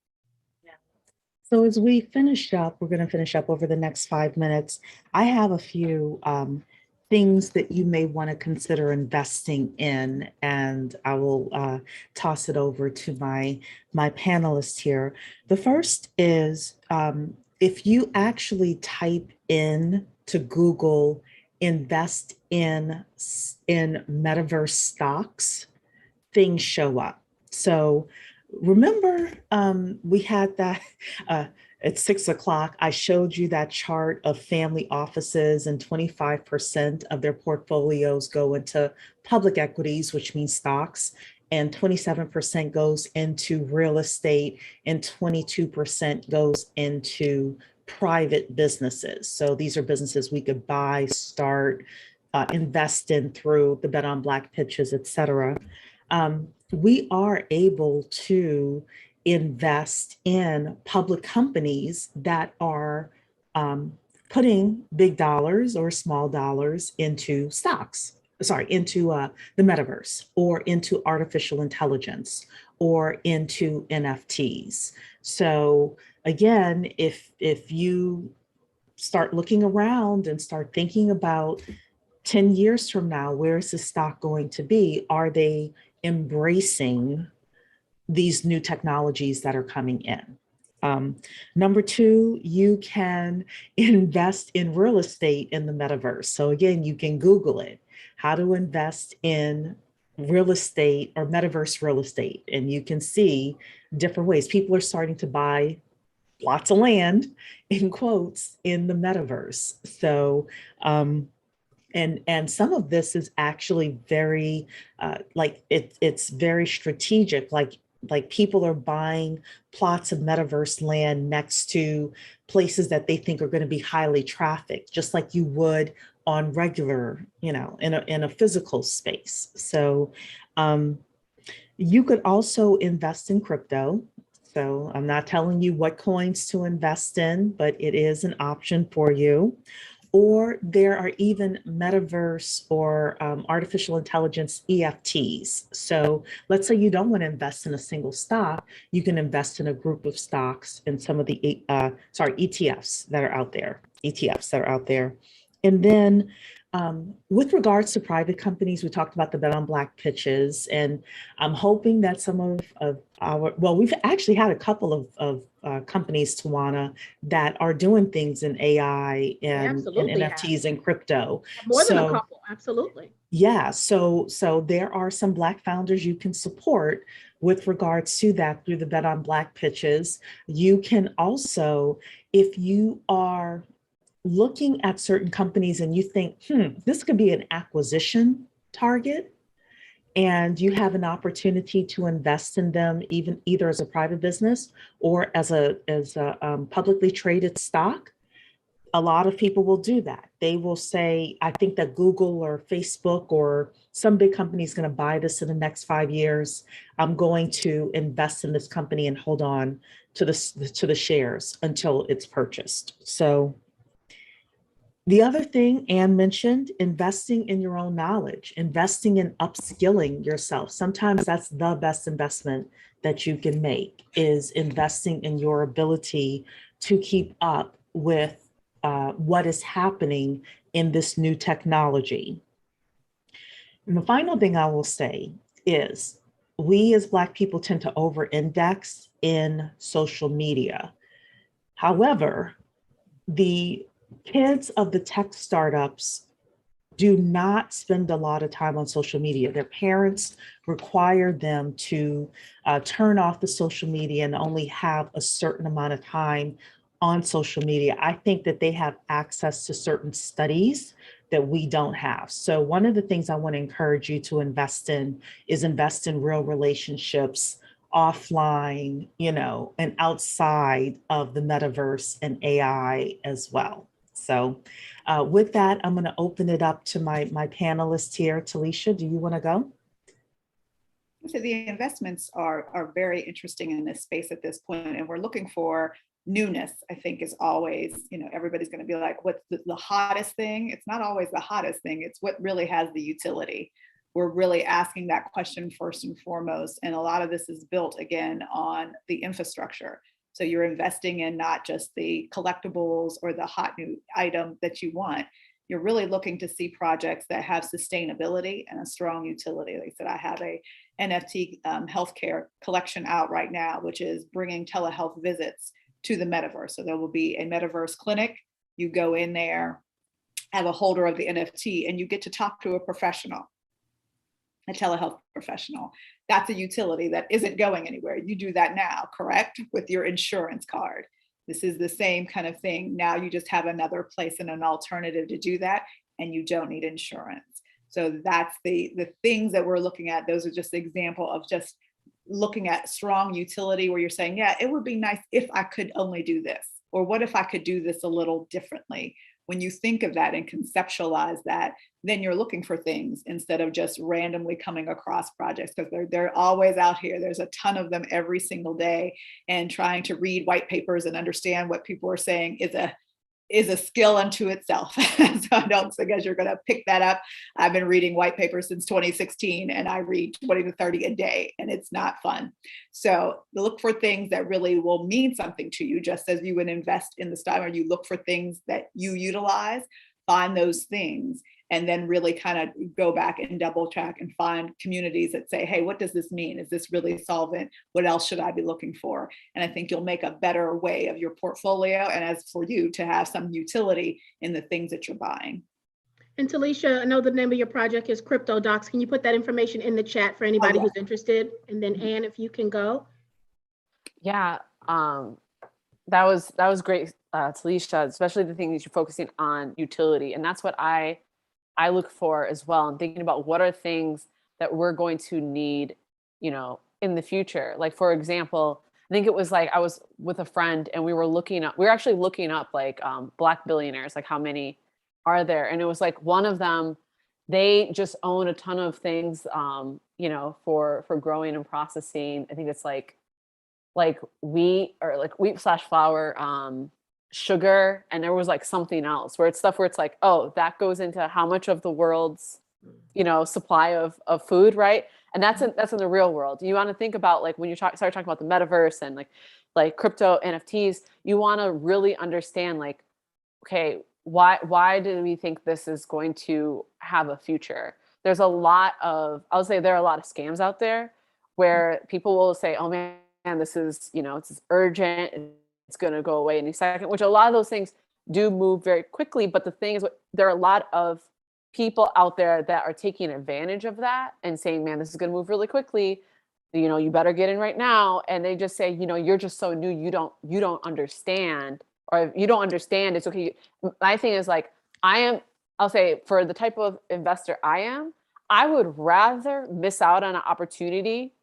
Yeah. So as we finish up, we're going to finish up over the next 5 minutes. I have a few things that you may want to consider investing in, and I will toss it over to my panelists here. The first is if you actually type in to Google invest in metaverse stocks, things show up. So remember, we had that at 6 o'clock, I showed you that chart of family offices, and 25% of their portfolios go into public equities, which means stocks, and 27% goes into real estate, and 22% goes into private businesses. So these are businesses we could buy, start, invest in through the Bet on Black pitches, et cetera. We are able to invest in public companies that are putting big dollars or small dollars into stocks, into the metaverse, or into artificial intelligence, or into NFTs. So again, if you start looking around and start thinking about 10 years from now, where is the stock going to be? Are they embracing these new technologies that are coming in? Number two, you can invest in real estate in the metaverse. So again, you can Google it, how to invest in real estate or metaverse real estate. And you can see different ways. People are starting to buy lots of land, in quotes, in the metaverse. So, and some of this is actually very, it's very strategic. Like people are buying plots of metaverse land next to places that they think are going to be highly trafficked, just like you would on regular, in a physical space. So you could also invest in crypto. So I'm not telling you what coins to invest in, but it is an option for you. Or there are even metaverse or artificial intelligence EFTs. So let's say you don't want to invest in a single stock, you can invest in a group of stocks in some of the ETFs that are out there, And then With regards to private companies, we talked about the Bet on Black pitches, and I'm hoping that some of our, well, we've actually had a couple of companies, Tawana, that are doing things in AI and absolutely have. NFTs and crypto. More than a So couple, absolutely. yeah, so there are some Black founders you can support with regards to that through the Bet on Black pitches. You can also, if you are looking at certain companies and you think, this could be an acquisition target, and you have an opportunity to invest in them, even either as a private business or as a publicly traded stock. A lot of people will do that. They will say, I think that Google or Facebook or some big company is going to buy this in the next 5 years. I'm going to invest in this company and hold on to the shares until it's purchased. So the other thing Anne mentioned, investing in your own knowledge, investing in upskilling yourself. Sometimes that's the best investment that you can make, is investing in your ability to keep up with what is happening in this new technology. And the final thing I will say is, we as Black people tend to over-index in social media. However, the kids of the tech startups do not spend a lot of time on social media. Their parents require them to turn off the social media and only have a certain amount of time on social media. I think that they have access to certain studies that we don't have. So one of the things I want to encourage you to invest in is invest in real relationships offline, and outside of the metaverse and AI as well. So with that, I'm going to open it up to my panelists here. Talisha, do you want to go? So the investments are very interesting in this space at this point, and we're looking for newness. I think is always, everybody's going to be like, what's the hottest thing? It's not always the hottest thing. It's what really has the utility. We're really asking that question first and foremost. And a lot of this is built, again, on the infrastructure. So you're investing in not just the collectibles or the hot new item that you want. You're really looking to see projects that have sustainability and a strong utility. Like I said, I have a NFT healthcare collection out right now, which is bringing telehealth visits to the metaverse. So there will be a metaverse clinic. You go in there, have a holder of the NFT, and you get to talk to a professional, a telehealth professional. That's a utility that isn't going anywhere. You do that now, correct? With your insurance card. This is the same kind of thing. Now you just have another place and an alternative to do that, and you don't need insurance. So that's the things that we're looking at. Those are just an example of just looking at strong utility where you're saying, yeah, it would be nice if I could only do this, or what if I could do this a little differently? When you think of that and conceptualize that, then you're looking for things instead of just randomly coming across projects, because they're always out here. There's a ton of them every single day, and trying to read white papers and understand what people are saying is a skill unto itself. So I don't suggest you're going to pick that up. I've been reading white papers since 2016, and I read 20 to 30 a day, and it's not fun. So look for things that really will mean something to you, just as you would invest in the stock, or you look for things that you utilize, find those things, and then really kind of go back and double check and find communities that say, hey, what does this mean? Is this really solvent? What else should I be looking for? And I think you'll make a better way of your portfolio, and as for you to have some utility in the things that you're buying. And Talisha, I know the name of your project is Crypto Docs. Can you put that information in the chat for anybody who's interested? And then Anne, if you can go. Yeah, that was great, Talisha, especially the things you're focusing on utility. And that's what I look for as well. I'm thinking about what are things that we're going to need, in the future. Like, for example, I think it was like I was with a friend and we were actually looking up like Black billionaires, like how many are there? And it was like one of them, they just own a ton of things, for growing and processing. I think it's like wheat or like wheat/flour, sugar, and there was like something else where it's stuff where it's like, oh, that goes into how much of the world's supply of food, right? And that's in the real world. You want to think about, like, when you start talking about the metaverse and like crypto NFTs, you want to really understand, like, okay, why do we think this is going to have a future? There's a lot of, I'll say there are a lot of scams out there where people will say, oh man, this is, it's urgent, it's going to go away any second, which a lot of those things do move very quickly. But the thing is, there are a lot of people out there that are taking advantage of that and saying, man, this is going to move really quickly. You better get in right now. And they just say, you're just so new, you don't understand, or if you don't understand, it's okay. My thing is like, I'll say for the type of investor I would rather miss out on an opportunity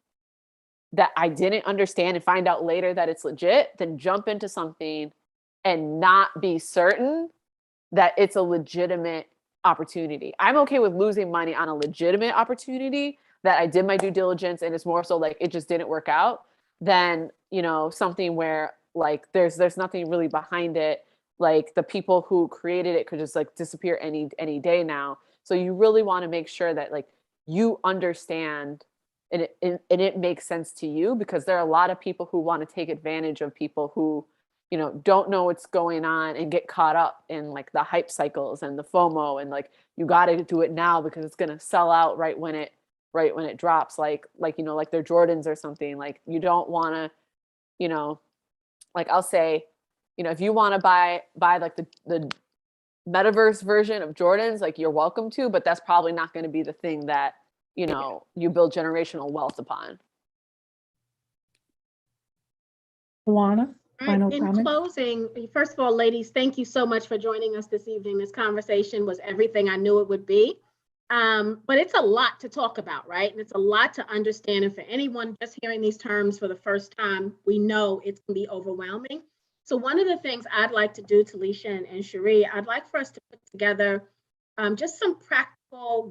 that I didn't understand and find out later that it's legit than jump into something and not be certain that it's a legitimate opportunity. I'm okay with losing money on a legitimate opportunity that I did my due diligence and it's more so like it just didn't work out than, something where like there's nothing really behind it. Like the people who created it could just like disappear any day now. So you really want to make sure that like you understand and it makes sense to you, because there are a lot of people who want to take advantage of people who, don't know what's going on and get caught up in like the hype cycles and the FOMO and like, you got to do it now because it's going to sell out right when it drops, like they're Jordans or something. Like you don't want to, like I'll say, if you want to buy like the Metaverse version of Jordans, like you're welcome to, but that's probably not going to be the thing that, you build generational wealth upon. Tawana, final In comment? closing, first of all, ladies, thank you so much for joining us this evening. This conversation was everything I knew it would be. But it's a lot to talk about, right? And it's a lot to understand. And for anyone just hearing these terms for the first time, we know it can be overwhelming. So one of the things I'd like to do, Talisha and Cherie, I'd like for us to put together just some practical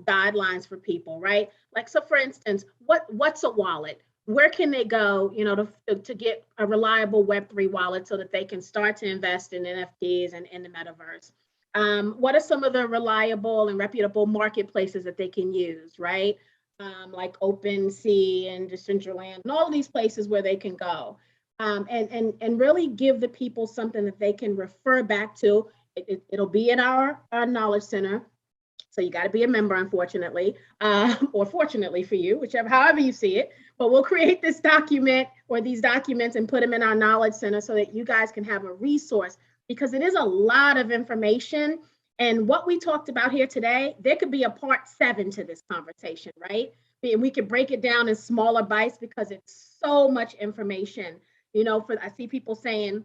guidelines for people, right? Like, so for instance, what's a wallet? Where can they go, to get a reliable Web3 wallet so that they can start to invest in NFTs and in the metaverse? What are some of the reliable and reputable marketplaces that they can use, right? Like OpenSea and Decentraland and all of these places where they can go. And really give the people something that they can refer back to. It'll be in our knowledge center. So you got to be a member, unfortunately, or fortunately for you, however you see it. But we'll create this document or these documents and put them in our knowledge center so that you guys can have a resource, because it is a lot of information. And what we talked about here today, there could be a part 7 to this conversation, right? And we could break it down in smaller bites because it's so much information. I see people saying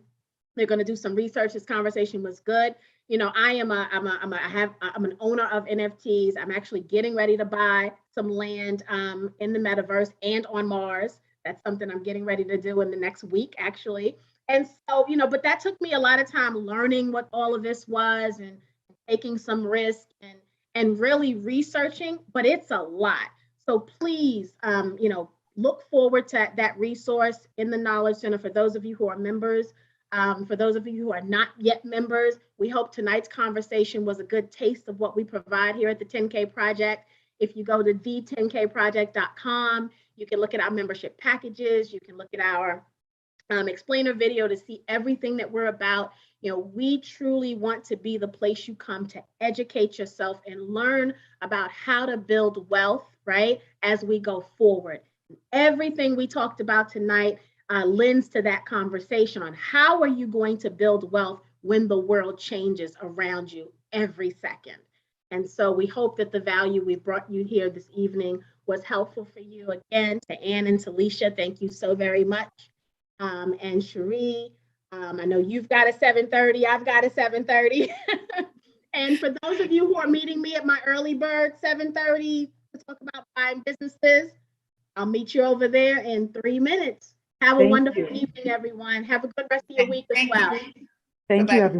they're going to do some research. This conversation was good. I'm an owner of NFTs. I'm actually getting ready to buy some land in the metaverse and on Mars. That's something I'm getting ready to do in the next week, actually. And so, but that took me a lot of time learning what all of this was and taking some risk and really researching, but it's a lot. So please, look forward to that resource in the Knowledge Center for those of you who are members. For those of you who are not yet members, we hope tonight's conversation was a good taste of what we provide here at the 10K Project. If you go to the10kproject.com, you can look at our membership packages. You can look at our explainer video to see everything that we're about. We truly want to be the place you come to educate yourself and learn about how to build wealth, right, as we go forward. Everything we talked about tonight lends to that conversation on how are you going to build wealth when the world changes around you every second. And so we hope that the value we brought you here this evening was helpful for you. Again, to Ann and Talisha, thank you so very much. And Cherie, I know you've got a 7:30, I've got a 7:30. And for those of you who are meeting me at my early bird 7:30 to talk about buying businesses, I'll meet you over there in 3 minutes. Have a wonderful evening, everyone. Have a good rest of your week as well. Thank you, everyone.